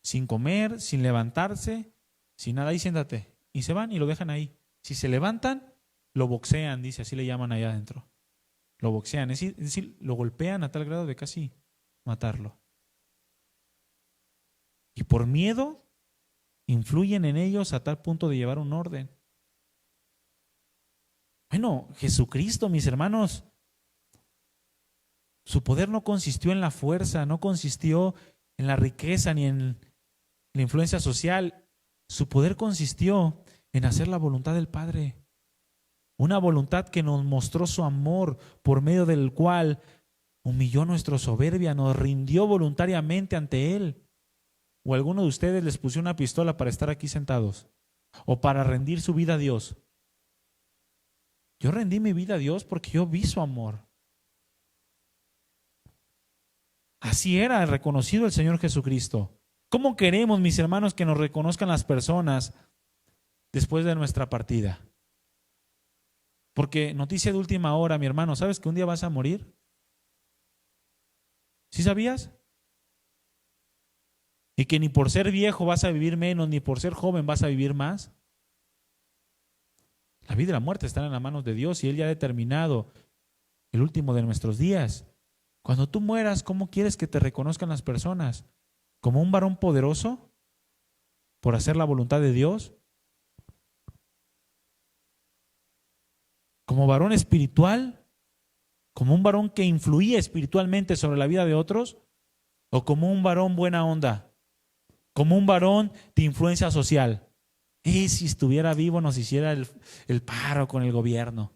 sin comer, sin levantarse, sin nada. Ahí siéntate. Y se van y lo dejan ahí. Si se levantan, lo boxean, dice, así le llaman allá adentro. Lo boxean, es decir, lo golpean a tal grado de casi matarlo. Y por miedo, influyen en ellos a tal punto de llevar un orden. Bueno, Jesucristo, mis hermanos, su poder no consistió en la fuerza, no consistió en la riqueza ni en la influencia social. Su poder consistió en hacer la voluntad del Padre. Una voluntad que nos mostró su amor, por medio del cual humilló nuestra soberbia, nos rindió voluntariamente ante Él. ¿O alguno de ustedes les puso una pistola para estar aquí sentados? ¿O para rendir su vida a Dios? Yo rendí mi vida a Dios porque yo vi su amor. Así era reconocido el Señor Jesucristo. ¿Cómo queremos, mis hermanos, que nos reconozcan las personas después de nuestra partida? Porque noticia de última hora, mi hermano, ¿sabes que un día vas a morir? ¿Sí sabías? Y que ni por ser viejo vas a vivir menos, ni por ser joven vas a vivir más. La vida y la muerte están en las manos de Dios y Él ya ha determinado el último de nuestros días. Cuando tú mueras, ¿cómo quieres que te reconozcan las personas? ¿Como un varón poderoso por hacer la voluntad de Dios? ¿Como varón espiritual? ¿Como un varón que influía espiritualmente sobre la vida de otros? ¿O como un varón buena onda? ¿Como un varón de influencia social? Y si estuviera vivo nos hiciera el paro con el gobierno.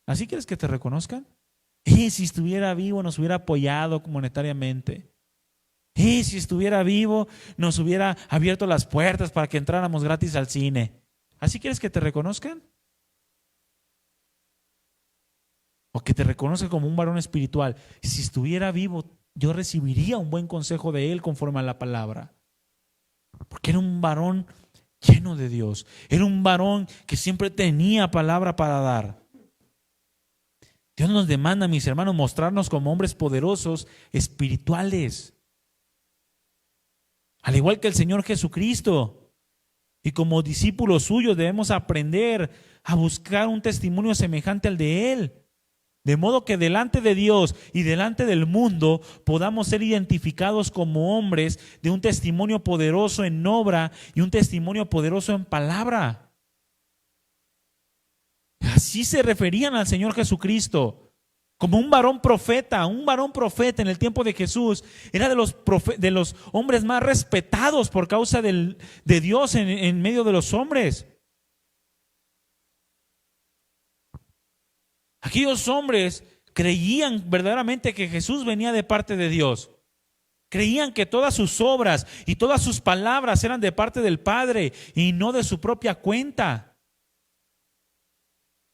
¿Así quieres que te reconozcan? Y si estuviera vivo nos hubiera apoyado monetariamente. Y si estuviera vivo nos hubiera abierto las puertas para que entráramos gratis al cine. ¿Así quieres que te reconozcan? o que te reconozca como un varón espiritual, si estuviera vivo, yo recibiría un buen consejo de él conforme a la palabra. Porque era un varón lleno de Dios. Era un varón que siempre tenía palabra para dar. Dios nos demanda, mis hermanos, mostrarnos como hombres poderosos, espirituales. Al igual que el Señor Jesucristo. Y como discípulos suyos debemos aprender a buscar un testimonio semejante al de Él. De modo que delante de Dios y delante del mundo podamos ser identificados como hombres de un testimonio poderoso en obra y un testimonio poderoso en palabra. Así se referían al Señor Jesucristo, como un varón profeta. Un varón profeta en el tiempo de Jesús era de los hombres más respetados por causa de Dios en medio de los hombres. Aquellos hombres creían verdaderamente que Jesús venía de parte de Dios. Creían que todas sus obras y todas sus palabras eran de parte del Padre y no de su propia cuenta.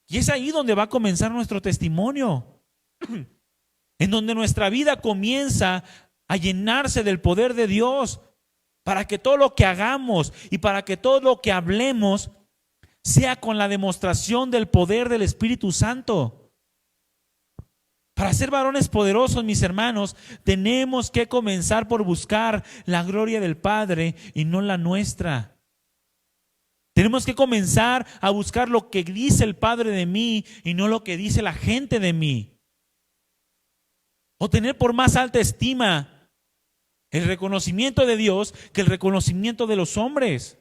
Y es ahí donde va a comenzar nuestro testimonio, en donde nuestra vida comienza a llenarse del poder de Dios, para que todo lo que hagamos y para que todo lo que hablemos sea con la demostración del poder del Espíritu Santo. Para ser varones poderosos, mis hermanos, tenemos que comenzar por buscar la gloria del Padre y no la nuestra. Tenemos que comenzar a buscar lo que dice el Padre de mí y no lo que dice la gente de mí. O tener por más alta estima el reconocimiento de Dios que el reconocimiento de los hombres.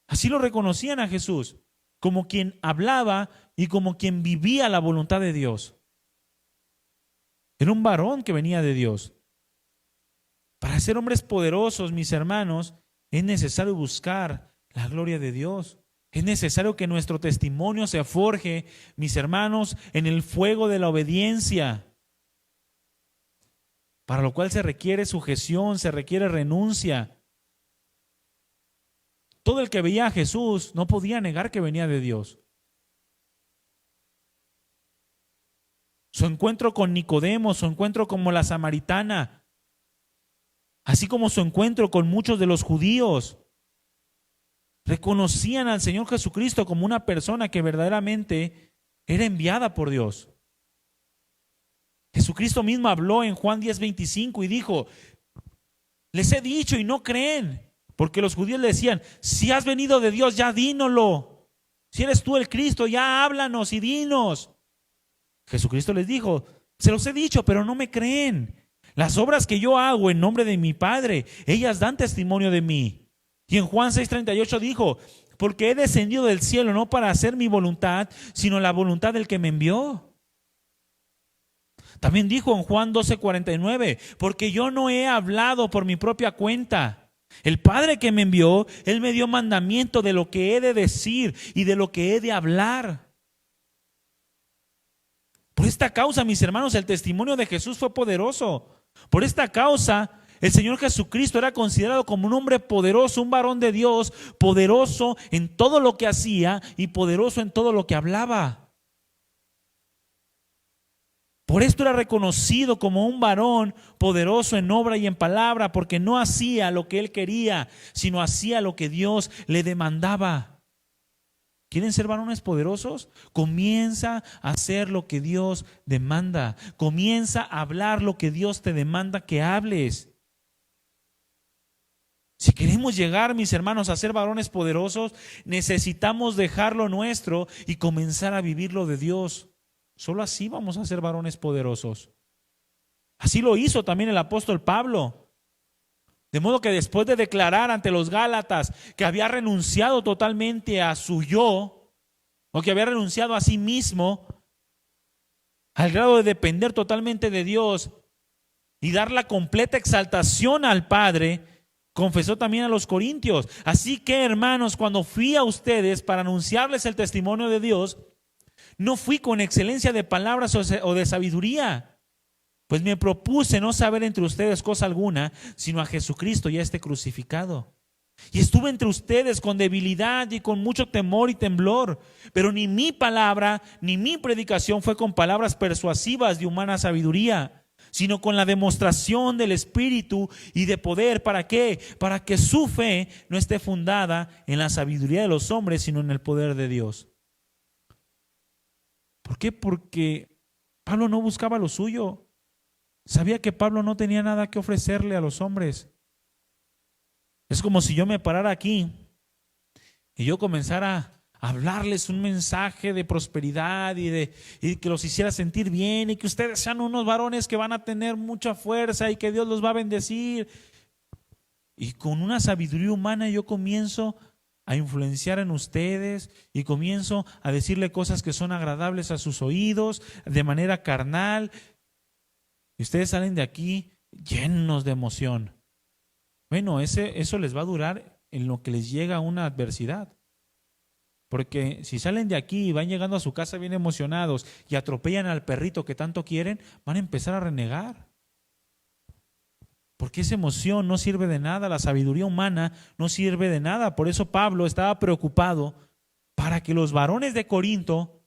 Así lo reconocían a Jesús, como quien hablaba y como quien vivía la voluntad de Dios. Era un varón que venía de Dios. Para ser hombres poderosos, mis hermanos, es necesario buscar la gloria de Dios. Es necesario que nuestro testimonio se forje, mis hermanos, en el fuego de la obediencia. Para lo cual se requiere sujeción, se requiere renuncia. Todo el que veía a Jesús no podía negar que venía de Dios. Su encuentro con Nicodemo, su encuentro con la samaritana, así como su encuentro con muchos de los judíos, reconocían al Señor Jesucristo como una persona que verdaderamente era enviada por Dios. Jesucristo mismo habló en Juan 10:25 y dijo: les he dicho y no creen. Porque los judíos le decían: si has venido de Dios, ya dínoslo. Si eres tú el Cristo, ya háblanos y dinos. Jesucristo les dijo: se los he dicho, pero no me creen. Las obras que yo hago en nombre de mi Padre, ellas dan testimonio de mí. Y en Juan 6:38 dijo: porque he descendido del cielo no para hacer mi voluntad, sino la voluntad del que me envió. También dijo en Juan 12:49: porque yo no he hablado por mi propia cuenta. El Padre que me envió, Él me dio mandamiento de lo que he de decir y de lo que he de hablar. Por esta causa, mis hermanos, el testimonio de Jesús fue poderoso. Por esta causa, el Señor Jesucristo era considerado como un hombre poderoso, un varón de Dios, poderoso en todo lo que hacía y poderoso en todo lo que hablaba. Por esto era reconocido como un varón poderoso en obra y en palabra, porque no hacía lo que él quería, sino hacía lo que Dios le demandaba. ¿Quieren ser varones poderosos? Comienza a hacer lo que Dios demanda. Comienza a hablar lo que Dios te demanda que hables. Si queremos llegar, mis hermanos, a ser varones poderosos, necesitamos dejar lo nuestro y comenzar a vivir lo de Dios. Solo así vamos a ser varones poderosos. Así lo hizo también el apóstol Pablo. De modo que después de declarar ante los Gálatas que había renunciado totalmente a su yo, o que había renunciado a sí mismo, al grado de depender totalmente de Dios y dar la completa exaltación al Padre, confesó también a los corintios: así que, hermanos, cuando fui a ustedes para anunciarles el testimonio de Dios, no fui con excelencia de palabras o de sabiduría, pues me propuse no saber entre ustedes cosa alguna, sino a Jesucristo y a este crucificado. Y estuve entre ustedes con debilidad y con mucho temor y temblor. Pero ni mi palabra ni mi predicación fue con palabras persuasivas de humana sabiduría, sino con la demostración del Espíritu y de poder. ¿Para qué? Para que su fe no esté fundada en la sabiduría de los hombres, sino en el poder de Dios. ¿Por qué? Porque Pablo no buscaba lo suyo. Sabía que Pablo no tenía nada que ofrecerle a los hombres. Es como si yo me parara aquí y yo comenzara a hablarles un mensaje de prosperidad y que los hiciera sentir bien y que ustedes sean unos varones que van a tener mucha fuerza y que Dios los va a bendecir. Y con una sabiduría humana yo comienzo a influenciar en ustedes y comienzo a decirle cosas que son agradables a sus oídos de manera carnal. Y ustedes salen de aquí llenos de emoción. Bueno, eso les va a durar en lo que les llega una adversidad. Porque si salen de aquí y van llegando a su casa bien emocionados y atropellan al perrito que tanto quieren, van a empezar a renegar. Porque esa emoción no sirve de nada, la sabiduría humana no sirve de nada. Por eso Pablo estaba preocupado para que los varones de Corinto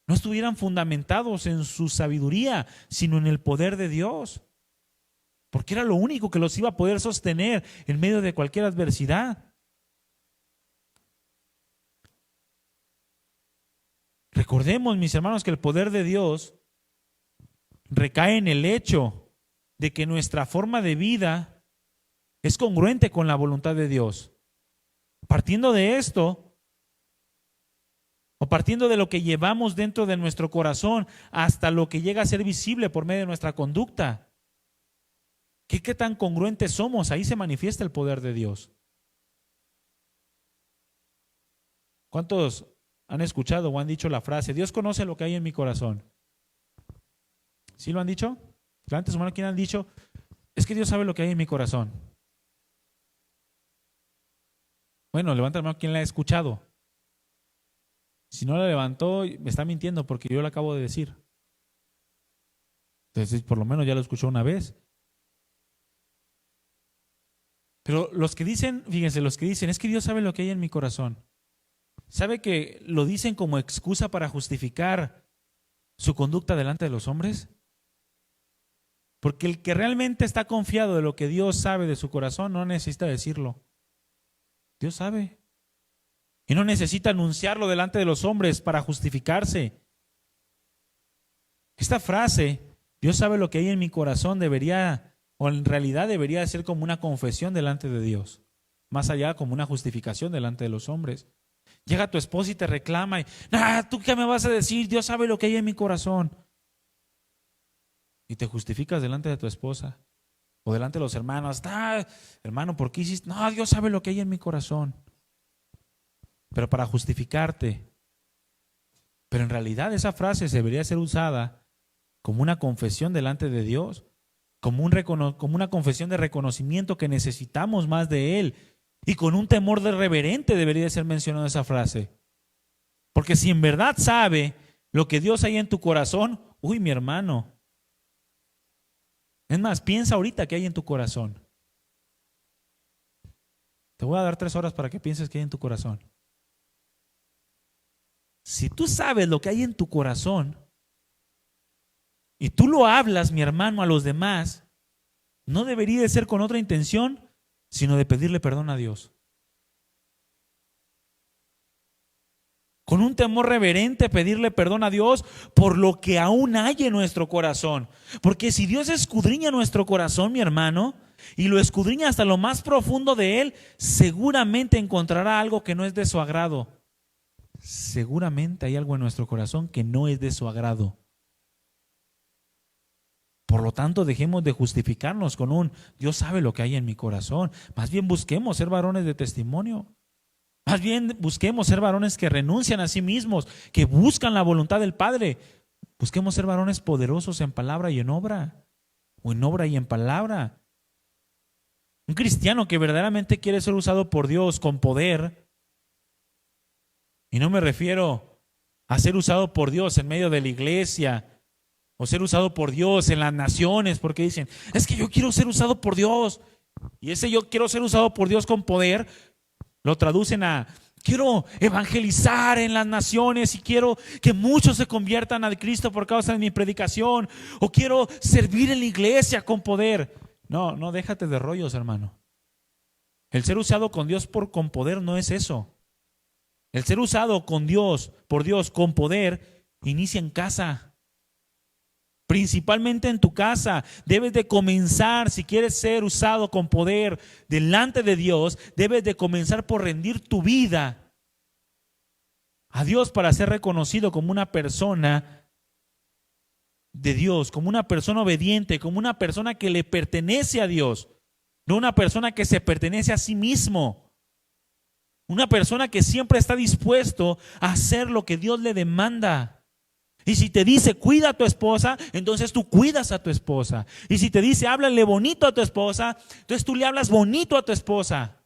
no estuvieran fundamentados en su sabiduría, sino en el poder de Dios. Porque era lo único que los iba a poder sostener en medio de cualquier adversidad. Recordemos, mis hermanos, que el poder de Dios recae en el hecho de que nuestra forma de vida es congruente con la voluntad de Dios. Partiendo de esto, o partiendo de lo que llevamos dentro de nuestro corazón hasta lo que llega a ser visible por medio de nuestra conducta, ¿qué tan congruentes somos? Ahí se manifiesta el poder de Dios. ¿Cuántos han escuchado o han dicho la frase, Dios conoce lo que hay en mi corazón? ¿Sí lo han dicho? Levanten su mano, ¿quién han dicho? Es que Dios sabe lo que hay en mi corazón. Bueno, levanta la mano, ¿quién la ha escuchado? Si no la levantó, me está mintiendo porque yo la acabo de decir. Entonces, por lo menos ya lo escuchó una vez. Pero los que dicen, fíjense, los que dicen, es que Dios sabe lo que hay en mi corazón. ¿Sabe que lo dicen como excusa para justificar su conducta delante de los hombres? Porque el que realmente está confiado de lo que Dios sabe de su corazón no necesita decirlo. Dios sabe. Y no necesita anunciarlo delante de los hombres para justificarse. Esta frase, Dios sabe lo que hay en mi corazón, debería, o en realidad debería ser como una confesión delante de Dios. Más allá como una justificación delante de los hombres. Llega tu esposa y te reclama y, ¿tú qué me vas a decir? Dios sabe lo que hay en mi corazón. Y te justificas delante de tu esposa o delante de los hermanos. Hermano, ¿por qué hiciste? No, Dios sabe lo que hay en mi corazón. Pero para justificarte. Pero en realidad esa frase debería ser usada como una confesión delante de Dios, como una confesión de reconocimiento que necesitamos más de Él. Y con un temor de reverente debería ser mencionada esa frase. Porque si en verdad sabe lo que Dios hay en tu corazón, uy, mi hermano. Es más, piensa ahorita qué hay en tu corazón. Te voy a dar 3 horas para que pienses qué hay en tu corazón. Si tú sabes lo que hay en tu corazón y tú lo hablas, mi hermano, a los demás, no debería de ser con otra intención, sino de pedirle perdón a Dios. Con un temor reverente pedirle perdón a Dios por lo que aún hay en nuestro corazón. Porque si Dios escudriña nuestro corazón, mi hermano, y lo escudriña hasta lo más profundo de Él, seguramente encontrará algo que no es de su agrado. Seguramente hay algo en nuestro corazón que no es de su agrado. Por lo tanto, dejemos de justificarnos con un Dios sabe lo que hay en mi corazón. Más bien busquemos ser varones de testimonio. Más bien busquemos ser varones que renuncian a sí mismos, que buscan la voluntad del Padre. Busquemos ser varones poderosos en palabra y en obra, o en obra y en palabra. Un cristiano que verdaderamente quiere ser usado por Dios con poder, y no me refiero a ser usado por Dios en medio de la iglesia, o ser usado por Dios en las naciones, porque dicen, es que yo quiero ser usado por Dios. Y ese yo quiero ser usado por Dios con poder, lo traducen a quiero evangelizar en las naciones y quiero que muchos se conviertan a Cristo por causa de mi predicación, o quiero servir en la iglesia con poder. No, no, déjate de rollos, hermano. El ser usado con Dios con poder no es eso. El ser usado con Dios, por Dios con poder, inicia en casa. Principalmente en tu casa. Debes de comenzar, si quieres ser usado con poder delante de Dios, debes de comenzar por rendir tu vida a Dios para ser reconocido como una persona de Dios, como una persona obediente, como una persona que le pertenece a Dios, no una persona que se pertenece a sí mismo. Una persona que siempre está dispuesto a hacer lo que Dios le demanda. Y si te dice cuida a tu esposa, entonces tú cuidas a tu esposa. Y si te dice háblale bonito a tu esposa, entonces tú le hablas bonito a tu esposa.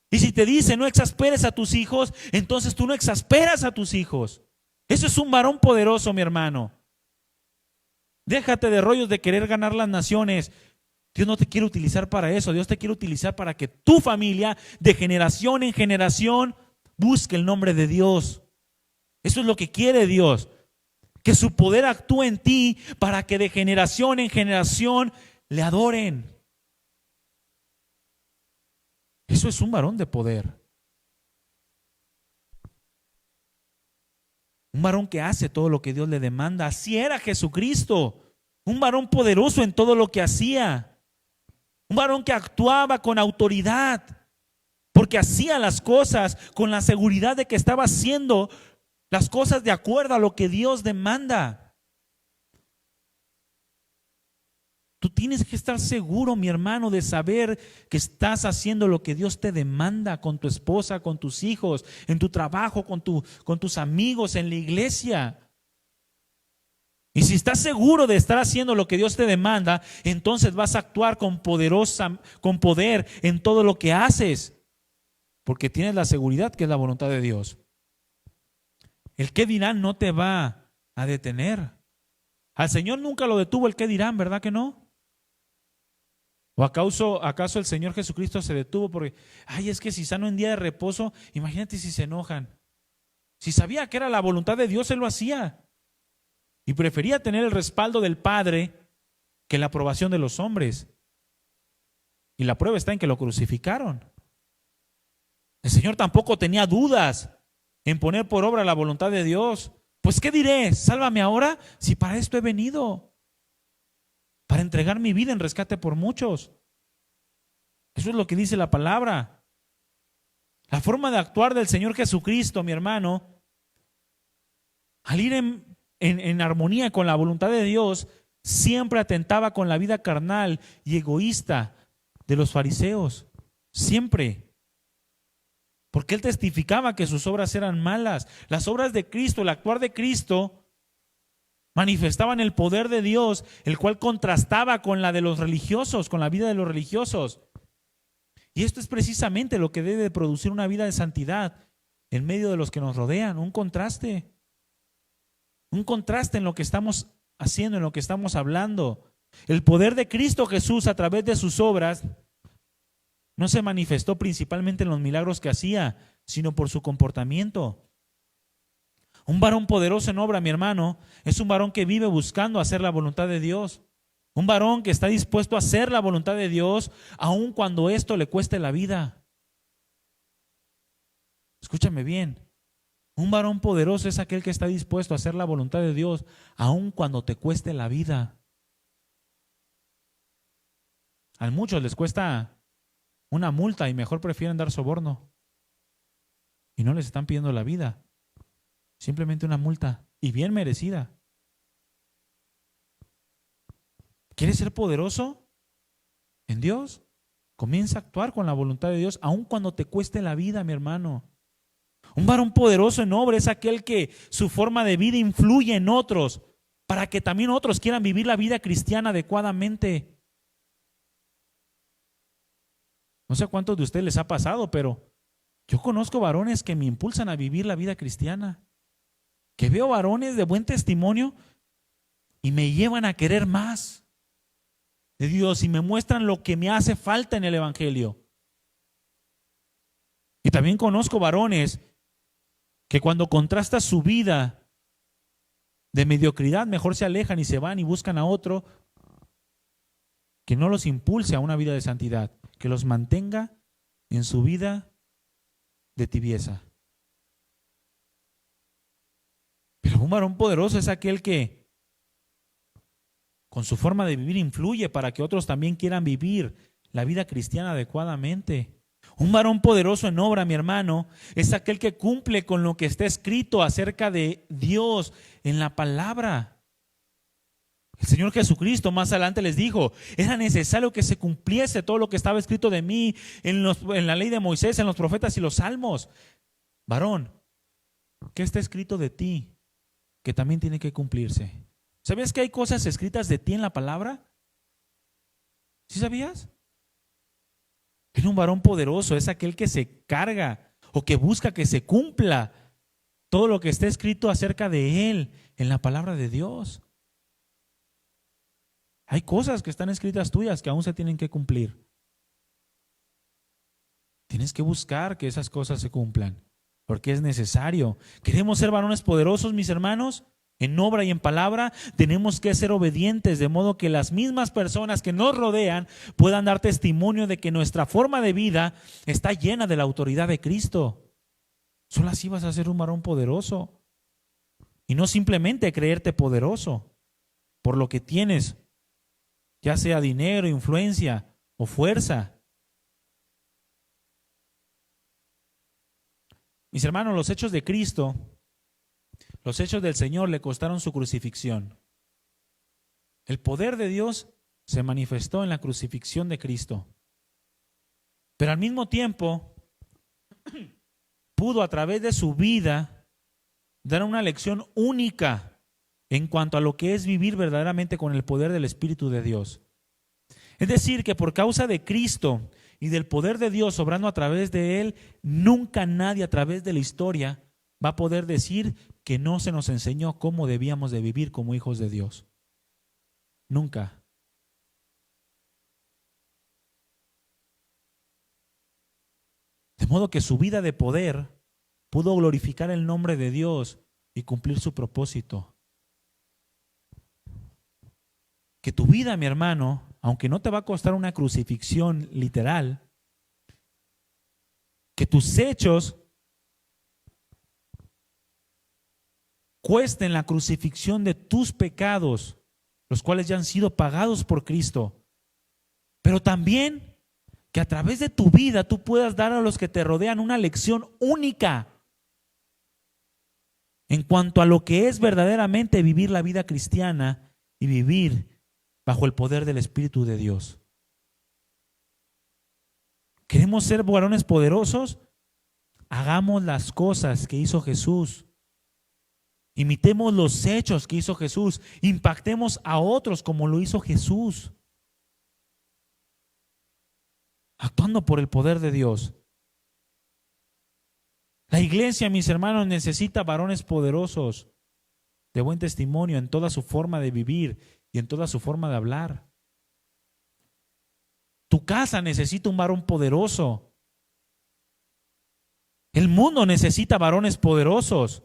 Y si te dice no exasperes a tus hijos, entonces tú no exasperas a tus hijos. Eso es un varón poderoso, mi hermano. Déjate de rollos de querer ganar las naciones. Dios no te quiere utilizar para eso. Dios te quiere utilizar para que tu familia de generación en generación busque el nombre de Dios. Eso es lo que quiere Dios. Que su poder actúe en ti para que de generación en generación le adoren. Eso es un varón de poder. Un varón que hace todo lo que Dios le demanda. Así era Jesucristo. Un varón poderoso en todo lo que hacía. Un varón que actuaba con autoridad. Porque hacía las cosas con la seguridad de que estaba haciendo las cosas de acuerdo a lo que Dios demanda. Tú tienes que estar seguro, mi hermano, de saber que estás haciendo lo que Dios te demanda con tu esposa, con tus hijos, en tu trabajo, con tus amigos, en la iglesia. Y si estás seguro de estar haciendo lo que Dios te demanda, entonces vas a actuar con poder en todo lo que haces, porque tienes la seguridad que es la voluntad de Dios. El qué dirán no te va a detener. Al Señor nunca lo detuvo el qué dirán, ¿verdad que no? ¿O acaso el Señor Jesucristo se detuvo porque, ay, es que si sano en día de reposo, imagínate si se enojan? Si sabía que era la voluntad de Dios, Él lo hacía. Y prefería tener el respaldo del Padre que la aprobación de los hombres. Y la prueba está en que lo crucificaron. El Señor tampoco tenía dudas en poner por obra la voluntad de Dios. Pues ¿qué diré? Sálvame ahora, si para esto he venido, para entregar mi vida en rescate por muchos. Eso es lo que dice la palabra. La forma de actuar del Señor Jesucristo, mi hermano, al ir en armonía con la voluntad de Dios, siempre atentaba con la vida carnal y egoísta de los fariseos. Siempre. Porque Él testificaba que sus obras eran malas. Las obras de Cristo, el actuar de Cristo, manifestaban el poder de Dios, el cual contrastaba con la de los religiosos, con la vida de los religiosos. Y esto es precisamente lo que debe de producir una vida de santidad en medio de los que nos rodean, un contraste en lo que estamos haciendo, en lo que estamos hablando. El poder de Cristo Jesús a través de sus obras no se manifestó principalmente en los milagros que hacía, sino por su comportamiento. Un varón poderoso en obra, mi hermano, es un varón que vive buscando hacer la voluntad de Dios. Un varón que está dispuesto a hacer la voluntad de Dios, aun cuando esto le cueste la vida. Escúchame bien. Un varón poderoso es aquel que está dispuesto a hacer la voluntad de Dios, aun cuando te cueste la vida. A muchos les cuesta una multa y mejor prefieren dar soborno. Y no les están pidiendo la vida. Simplemente una multa y bien merecida. ¿Quieres ser poderoso en Dios? Comienza a actuar con la voluntad de Dios, aun cuando te cueste la vida, mi hermano. Un varón poderoso en obra es aquel que su forma de vida influye en otros para que también otros quieran vivir la vida cristiana adecuadamente. No sé a cuántos de ustedes les ha pasado, pero yo conozco varones que me impulsan a vivir la vida cristiana. Que veo varones de buen testimonio y me llevan a querer más. de Dios y me muestran lo que me hace falta en el evangelio. Y también conozco varones que cuando contrasta su vida de mediocridad, mejor se alejan y se van y buscan a otro que no los impulse a una vida de santidad, que los mantenga en su vida de tibieza. Pero un varón poderoso es aquel que con su forma de vivir influye para que otros también quieran vivir la vida cristiana adecuadamente. Un varón poderoso en obra, mi hermano, es aquel que cumple con lo que está escrito acerca de Dios en la palabra. El Señor Jesucristo más adelante les dijo, era necesario que se cumpliese todo lo que estaba escrito de mí en la ley de Moisés, en los profetas y los salmos. Varón, ¿qué está escrito de ti que también tiene que cumplirse? ¿Sabías que hay cosas escritas de ti en la palabra? ¿Sí sabías? Era un varón poderoso, es aquel que se carga o que busca que se cumpla todo lo que está escrito acerca de él en la palabra de Dios. Hay cosas que están escritas tuyas que aún se tienen que cumplir. Tienes que buscar que esas cosas se cumplan, porque es necesario. ¿Queremos ser varones poderosos, mis hermanos? En obra y en palabra, tenemos que ser obedientes, de modo que las mismas personas que nos rodean puedan dar testimonio de que nuestra forma de vida está llena de la autoridad de Cristo. Solo así vas a ser un varón poderoso. Y no simplemente creerte poderoso por lo que tienes, ya sea dinero, influencia o fuerza. Mis hermanos, los hechos de Cristo, los hechos del Señor le costaron su crucifixión. El poder de Dios se manifestó en la crucifixión de Cristo. Pero al mismo tiempo, pudo a través de su vida dar una lección única en cuanto a lo que es vivir verdaderamente con el poder del Espíritu de Dios. Es decir, que por causa de Cristo y del poder de Dios obrando a través de Él, nunca nadie a través de la historia va a poder decir que no se nos enseñó cómo debíamos de vivir como hijos de Dios. Nunca. De modo que su vida de poder pudo glorificar el nombre de Dios y cumplir su propósito. Que tu vida, mi hermano, aunque no te va a costar una crucifixión literal, que tus hechos cuesten la crucifixión de tus pecados, los cuales ya han sido pagados por Cristo. Pero también que a través de tu vida tú puedas dar a los que te rodean una lección única en cuanto a lo que es verdaderamente vivir la vida cristiana y vivir bajo el poder del Espíritu de Dios. ¿Queremos ser varones poderosos? Hagamos las cosas que hizo Jesús. Imitemos los hechos que hizo Jesús. Impactemos a otros como lo hizo Jesús. Actuando por el poder de Dios. La iglesia, mis hermanos, necesita varones poderosos, de buen testimonio en toda su forma de vivir y en toda su forma de hablar. Tu casa necesita un varón poderoso. El mundo necesita varones poderosos.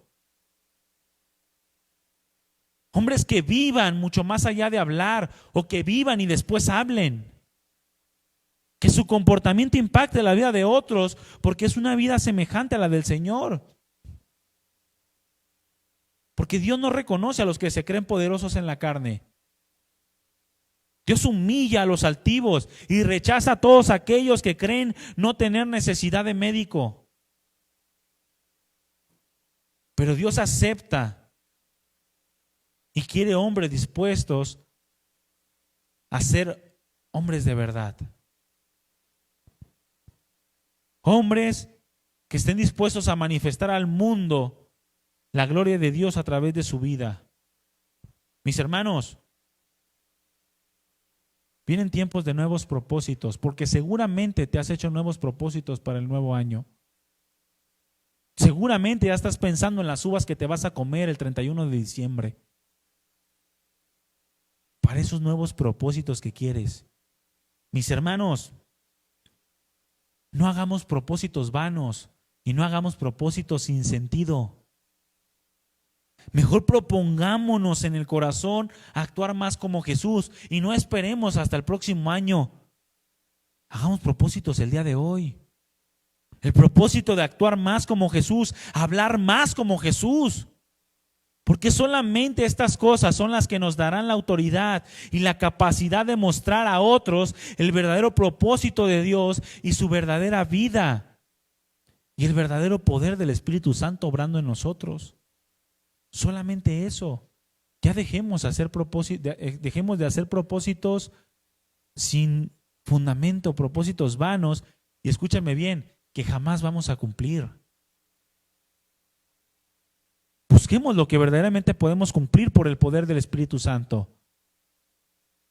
Hombres que vivan mucho más allá de hablar o que vivan y después hablen. Que su comportamiento impacte la vida de otros porque es una vida semejante a la del Señor. Porque Dios no reconoce a los que se creen poderosos en la carne. Dios humilla a los altivos y rechaza a todos aquellos que creen no tener necesidad de médico. Pero Dios acepta y quiere hombres dispuestos a ser hombres de verdad. Hombres que estén dispuestos a manifestar al mundo la gloria de Dios a través de su vida. Mis hermanos, vienen tiempos de nuevos propósitos, porque seguramente te has hecho nuevos propósitos para el nuevo año. Seguramente ya estás pensando en las uvas que te vas a comer el 31 de diciembre. Para para esos nuevos propósitos que quieres. Mis hermanos, no hagamos propósitos vanos y no hagamos propósitos sin sentido. Mejor propongámonos en el corazón actuar más como Jesús y no esperemos hasta el próximo año. Hagamos propósitos el día de hoy. El propósito de actuar más como Jesús, hablar más como Jesús. Porque solamente estas cosas son las que nos darán la autoridad y la capacidad de mostrar a otros el verdadero propósito de Dios y su verdadera vida. Y el verdadero poder del Espíritu Santo obrando en nosotros. Solamente eso. Ya dejemos de hacer propósitos sin fundamento, propósitos vanos. Y escúchame bien, que jamás vamos a cumplir. Busquemos lo que verdaderamente podemos cumplir por el poder del Espíritu Santo.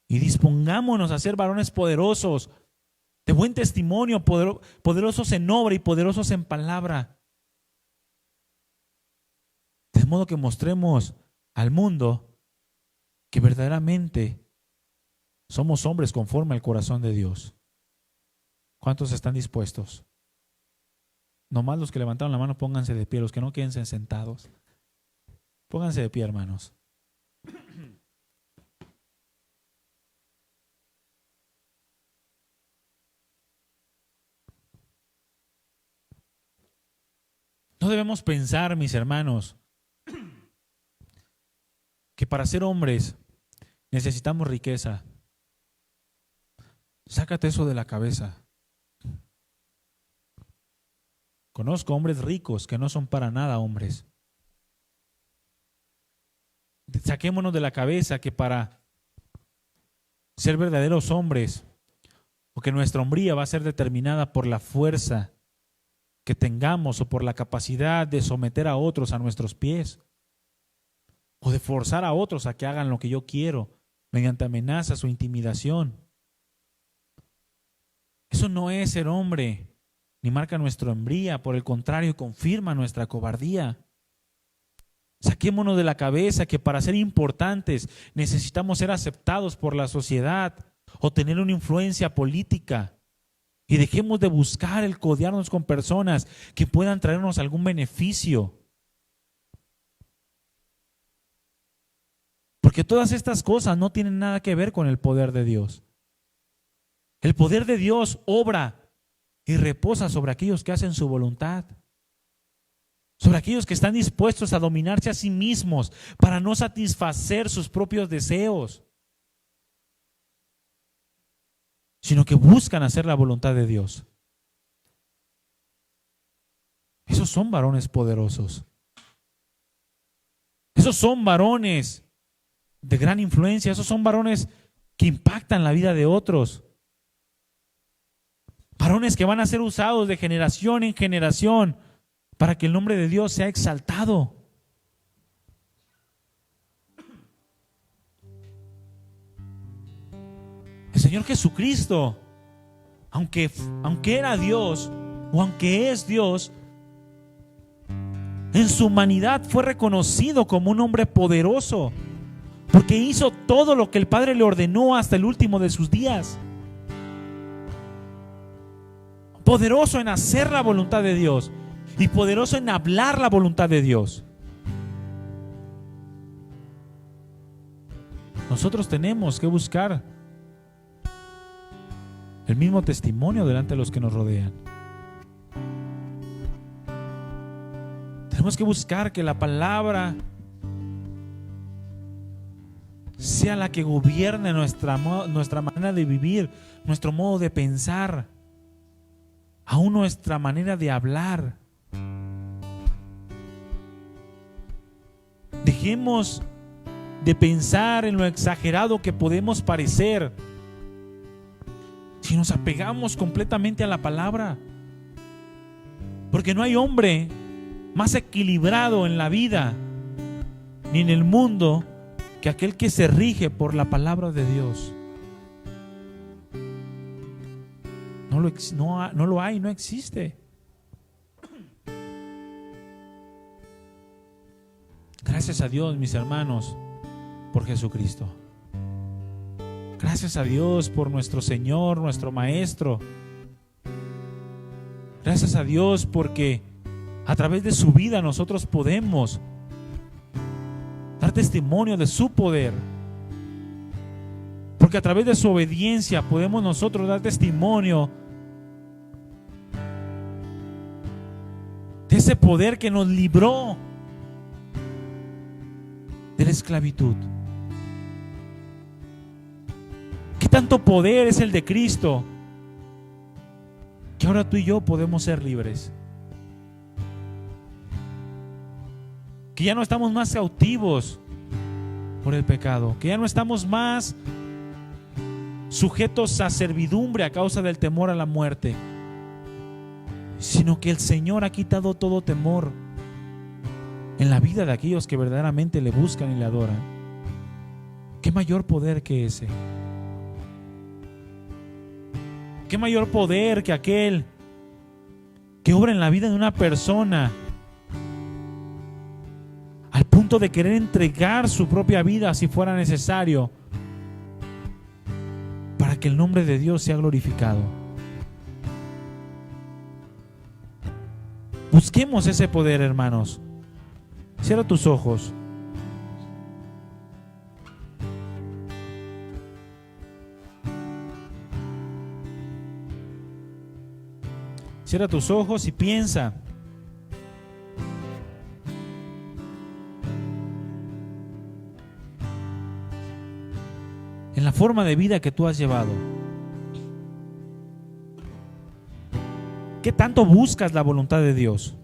Y dispongámonos a ser varones poderosos, de buen testimonio, poderosos en obra y poderosos en palabra. De modo que mostremos al mundo que verdaderamente somos hombres conforme al corazón de Dios. ¿Cuántos están dispuestos? Nomás los que levantaron la mano, pónganse de pie, los que no quédense sentados. Pónganse de pie, hermanos. No debemos pensar, mis hermanos, que para ser hombres necesitamos riqueza. Sácate eso de la cabeza. Conozco hombres ricos que no son para nada hombres. Saquémonos de la cabeza que para ser verdaderos hombres, o que nuestra hombría va a ser determinada por la fuerza que tengamos o por la capacidad de someter a otros a nuestros pies, o de forzar a otros a que hagan lo que yo quiero mediante amenazas o intimidación. Eso no es ser hombre, ni marca nuestra hombría, por el contrario, confirma nuestra cobardía. Saquémonos de la cabeza que para ser importantes necesitamos ser aceptados por la sociedad o tener una influencia política. Y dejemos de buscar el codearnos con personas que puedan traernos algún beneficio. Porque todas estas cosas no tienen nada que ver con el poder de Dios. El poder de Dios obra y reposa sobre aquellos que hacen su voluntad. Sobre aquellos que están dispuestos a dominarse a sí mismos para no satisfacer sus propios deseos, sino que buscan hacer la voluntad de Dios. Esos son varones poderosos. Esos son varones de gran influencia. Esos son varones que impactan la vida de otros. Varones que van a ser usados de generación en generación para que el nombre de Dios sea exaltado. El Señor Jesucristo, aunque era Dios o aunque es Dios, en su humanidad fue reconocido como un hombre poderoso, porque hizo todo lo que el Padre le ordenó hasta el último de sus días. Poderoso en hacer la voluntad de Dios y poderoso en hablar la voluntad de Dios. Nosotros tenemos que buscar el mismo testimonio delante de los que nos rodean. Tenemos que buscar que la palabra sea la que gobierne nuestra manera de vivir, nuestro modo de pensar, aún nuestra manera de hablar. Dejemos de pensar en lo exagerado que podemos parecer si nos apegamos completamente a la palabra. Porque no hay hombre más equilibrado en la vida ni en el mundo que aquel que se rige por la palabra de Dios. No lo hay, no existe. Gracias a Dios, mis hermanos, por Jesucristo. Gracias a Dios por nuestro Señor, nuestro Maestro. Gracias a Dios porque a través de su vida nosotros podemos dar testimonio de su poder. Porque a través de su obediencia podemos nosotros dar testimonio de ese poder que nos libró de la esclavitud. ¿Qué tanto poder es el de Cristo que ahora tú y yo podemos ser libres? Que ya no estamos más cautivos por el pecado, que ya no estamos más sujetos a servidumbre a causa del temor a la muerte, sino que el Señor ha quitado todo temor en la vida de aquellos que verdaderamente le buscan y le adoran. ¿Qué mayor poder que ese? ¿Qué mayor poder que aquel que obra en la vida de una persona al punto de querer entregar su propia vida si fuera necesario para que el nombre de Dios sea glorificado? Busquemos ese poder, hermanos. Cierra tus ojos. Cierra tus ojos y piensa en la forma de vida que tú has llevado. ¿Qué tanto buscas la voluntad de Dios?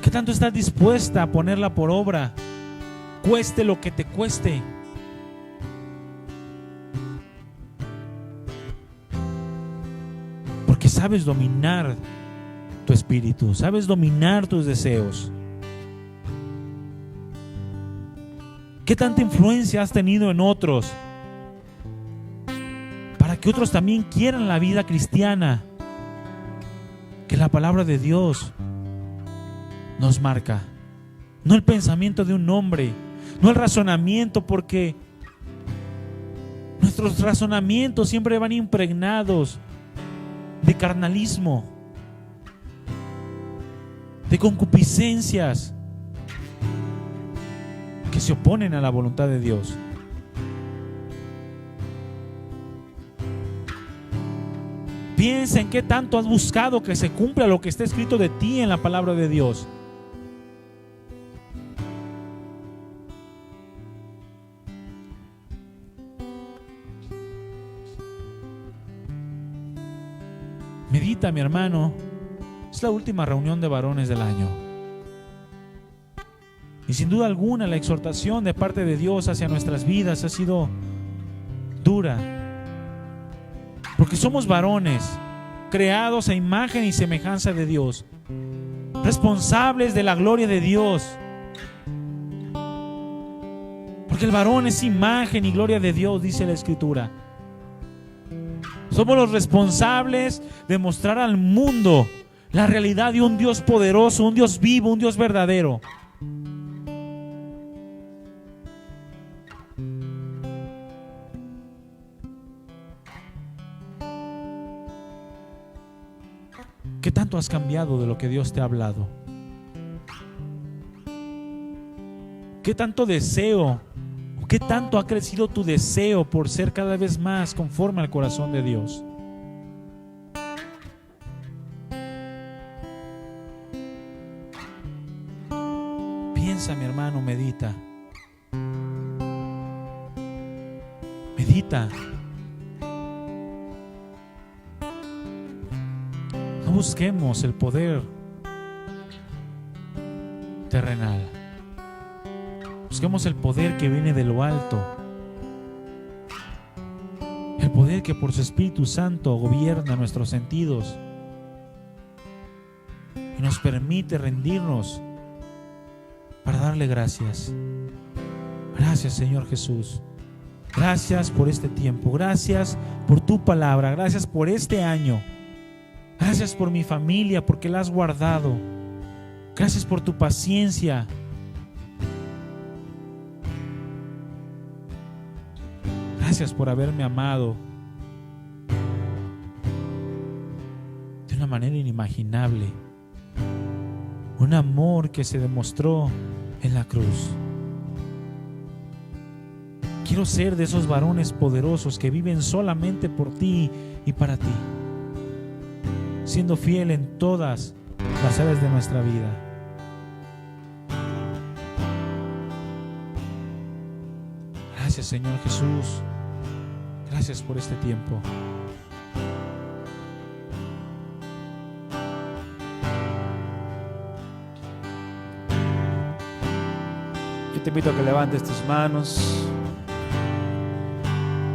¿Qué tanto estás dispuesta a ponerla por obra, cueste lo que te cueste? Porque sabes dominar tu espíritu, sabes dominar tus deseos. ¿Qué tanta influencia has tenido en otros para que otros también quieran la vida cristiana que la palabra de Dios nos marca? No el pensamiento de un hombre, no el razonamiento, porque nuestros razonamientos siempre van impregnados de carnalismo, de concupiscencias que se oponen a la voluntad de Dios. Piensa en qué tanto has buscado que se cumpla lo que está escrito de ti en la palabra de Dios. Medita, mi hermano. Es la última reunión de varones del año. Y sin duda alguna la exhortación de parte de Dios hacia nuestras vidas ha sido dura. Porque somos varones, creados a imagen y semejanza de Dios, responsables de la gloria de Dios. Porque el varón es imagen y gloria de Dios, dice la Escritura. Somos los responsables de mostrar al mundo la realidad de un Dios poderoso, un Dios vivo, un Dios verdadero. ¿Qué tanto has cambiado de lo que Dios te ha hablado? ¿Qué tanto deseo, qué tanto ha crecido tu deseo por ser cada vez más conforme al corazón de Dios? Piensa, mi hermano, medita. Medita. No busquemos el poder terrenal. Busquemos el poder que viene de lo alto. El poder que por su Espíritu Santo gobierna nuestros sentidos y nos permite rendirnos para darle gracias. Gracias, Señor Jesús. Gracias por este tiempo. Gracias por tu palabra. Gracias por este año. Gracias por mi familia, porque la has guardado. Gracias por tu paciencia. Gracias por haberme amado de una manera inimaginable. Un amor que se demostró en la cruz. Quiero ser de esos varones poderosos que viven solamente por ti y para ti, siendo fiel en todas las áreas de nuestra vida. Gracias, Señor Jesús. Gracias por este tiempo. Yo te invito a que levantes tus manos.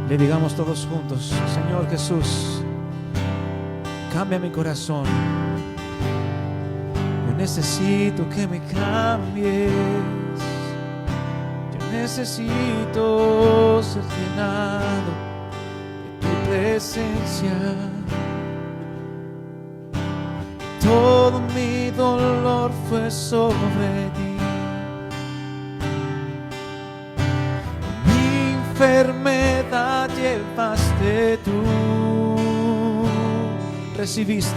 Le digamos todos juntos: Señor Jesús, cambia mi corazón. Yo necesito que me cambies. Yo necesito ser llenado de tu presencia. Todo mi dolor fue sobre ti. Mi enfermedad llevaste tú. Recibiste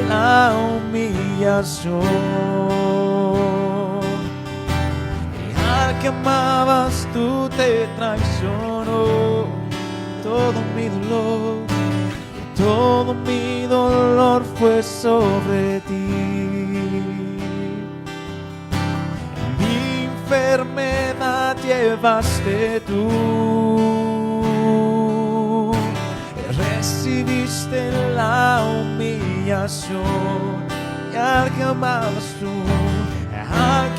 la humillación. Y al que amabas tú te traicionó. Todo mi dolor fue sobre ti. Mi enfermedad llevaste tú. Recibiste la humillación. Y al que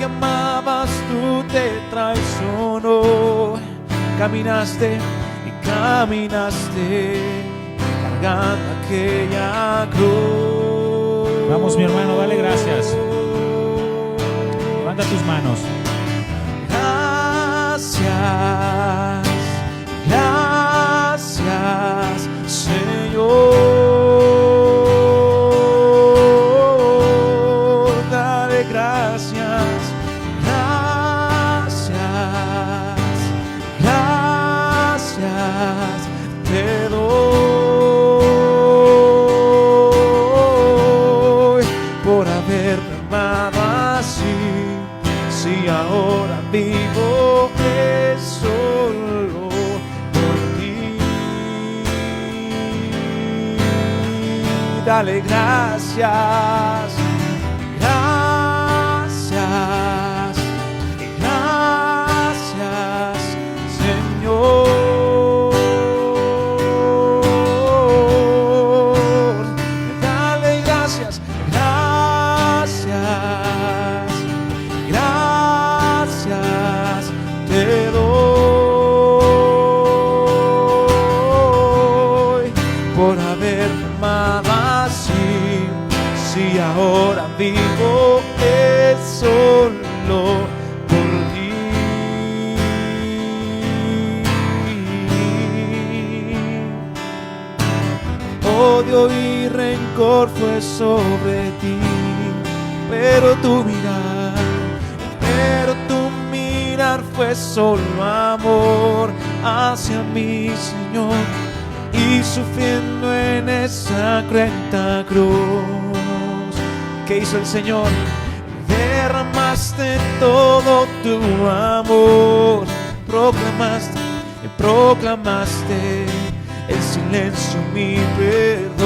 amabas tú te traicionó. Caminaste cargando aquella cruz. Vamos, mi hermano, dale gracias. Levanta tus manos. Gracias, Señor. Dale gracias. Gracias te doy por haberme amado así. Si ahora vivo es solo por ti. Dale gracias. Gracias, Señor. Dale gracias. Gracias te doy por haberme amado así. Si ahora vivo es solo por ti. Odio y rencor fue sobre ti, pero tu mirar fue solo amor hacia mí, Señor. Y sufriendo en esa cruenta cruz, ¿qué hizo el Señor? Derramaste todo tu amor. Proclamaste el silencio, mi perdón.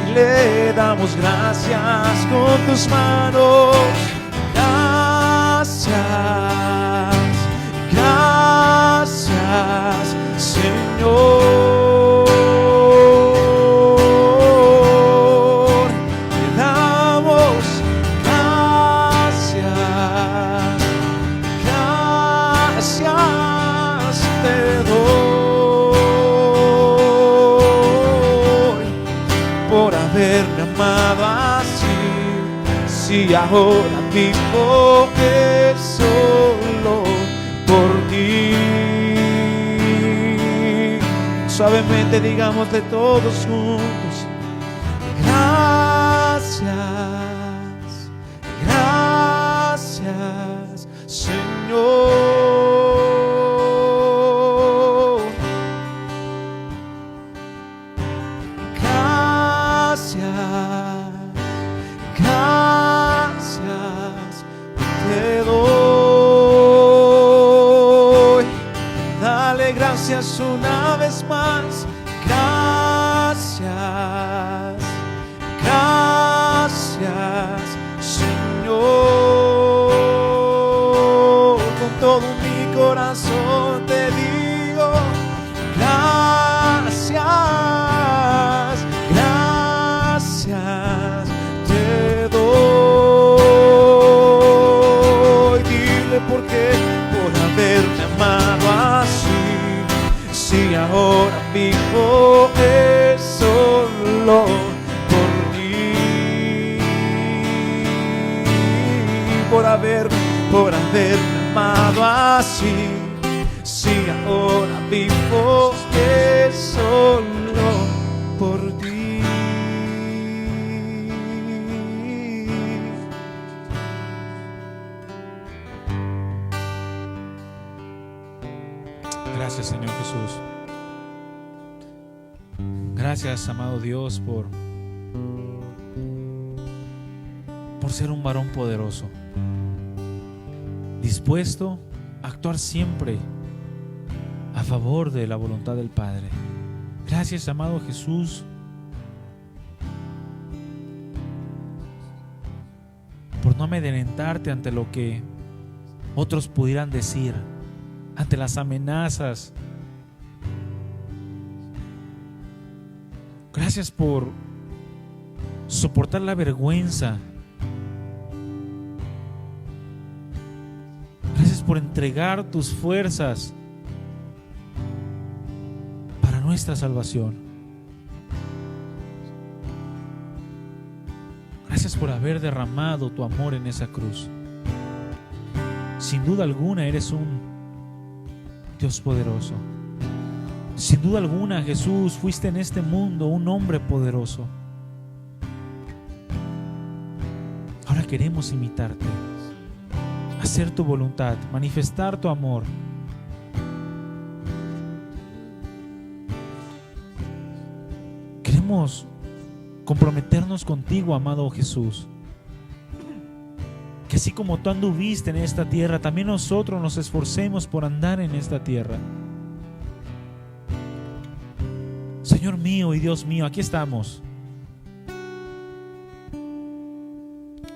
Y le damos gracias con tus manos. Gracias, Señor. Le damos gracias te doy por haberme amado así. Si ahora vivo es solo por ti. Suavemente digámosle todos juntos: gracias, Señor. ahora vivo es solo por ti, por haberme amado así. Si ahora vivo es solo por ti. Gracias, Señor Jesús. Gracias, amado Dios, por ser un varón poderoso, dispuesto a actuar siempre a favor de la voluntad del Padre. Gracias, amado Jesús, por no amedrentarte ante lo que otros pudieran decir, ante las amenazas. Gracias por soportar la vergüenza. Gracias por entregar tus fuerzas para nuestra salvación. Gracias por haber derramado tu amor en esa cruz. Sin duda alguna eres un Dios poderoso. Sin duda alguna, Jesús, fuiste en este mundo un hombre poderoso. Ahora queremos imitarte, hacer tu voluntad, manifestar tu amor. Queremos comprometernos contigo, amado Jesús. Que así como tú anduviste en esta tierra, también nosotros nos esforcemos por andar en esta tierra. Señor mío y Dios mío, aquí estamos.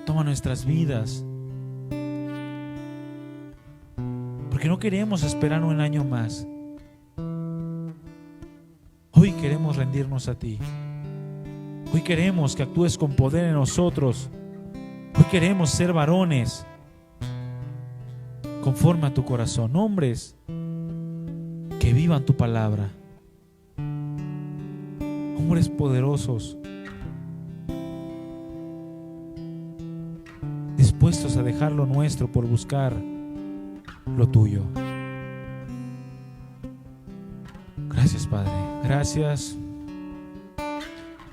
Toma nuestras vidas, porque no queremos esperar un año más. Hoy queremos rendirnos a ti. Hoy queremos que actúes con poder en nosotros. Hoy queremos ser varones conforme a tu corazón, hombres que vivan tu palabra, hombres poderosos, dispuestos a dejar lo nuestro por buscar lo tuyo. Gracias, Padre. Gracias.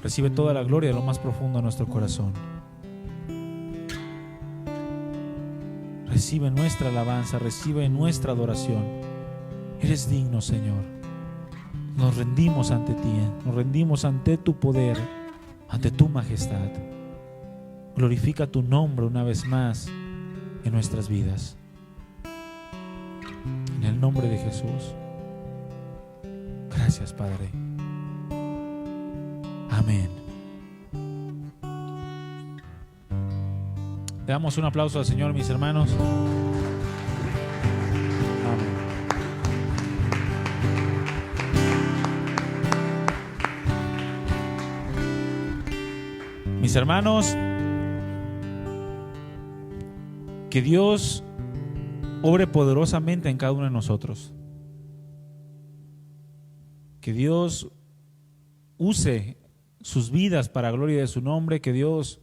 Recibe toda la gloria de lo más profundo de nuestro corazón. Recibe nuestra alabanza, recibe nuestra adoración. Eres digno, Señor. Nos rendimos ante ti, nos rendimos ante tu poder, ante tu majestad. Glorifica tu nombre una vez más en nuestras vidas. En el nombre de Jesús. Gracias, Padre. Amén. Le damos un aplauso al Señor, mis hermanos. Amén. Mis hermanos, que Dios obre poderosamente en cada uno de nosotros. Que Dios use sus vidas para gloria de su nombre. Que Dios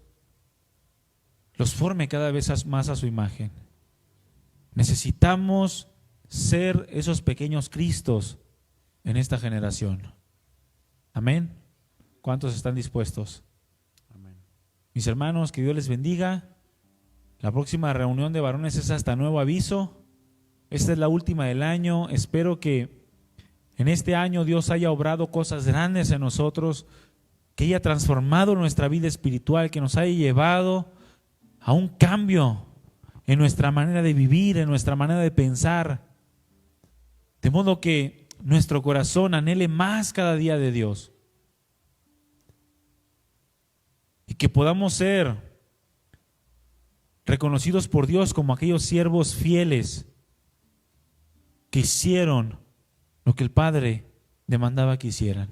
los forme cada vez más a su imagen. Necesitamos ser esos pequeños Cristos en esta generación. Amén. ¿Cuántos están dispuestos? Amén. Mis hermanos, que Dios les bendiga. La próxima reunión de varones es hasta nuevo aviso. Esta es la última del año. Espero que en este año Dios haya obrado cosas grandes en nosotros, que haya transformado nuestra vida espiritual, que nos haya llevado a un cambio en nuestra manera de vivir, en nuestra manera de pensar, de modo que nuestro corazón anhele más cada día de Dios y que podamos ser reconocidos por Dios como aquellos siervos fieles que hicieron lo que el Padre demandaba que hicieran,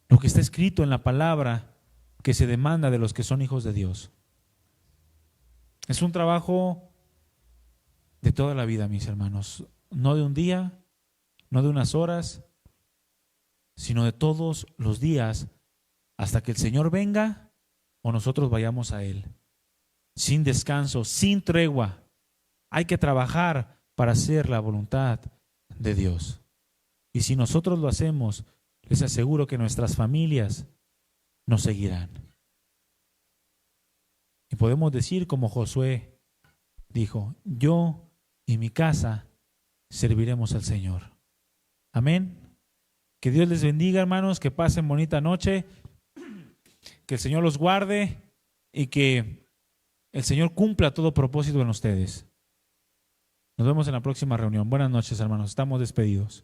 lo que está escrito en la palabra que se demanda de los que son hijos de Dios. Es un trabajo de toda la vida, mis hermanos, no de un día, no de unas horas, sino de todos los días hasta que el Señor venga o nosotros vayamos a Él. Sin descanso, sin tregua. Hay que trabajar para hacer la voluntad de Dios. Y si nosotros lo hacemos, les aseguro que nuestras familias nos seguirán. Y podemos decir como Josué dijo, yo y mi casa serviremos al Señor. Amén. Que Dios les bendiga, hermanos, que pasen bonita noche, que el Señor los guarde y que el Señor cumpla todo propósito en ustedes. Nos vemos en la próxima reunión. Buenas noches, hermanos. Estamos despedidos.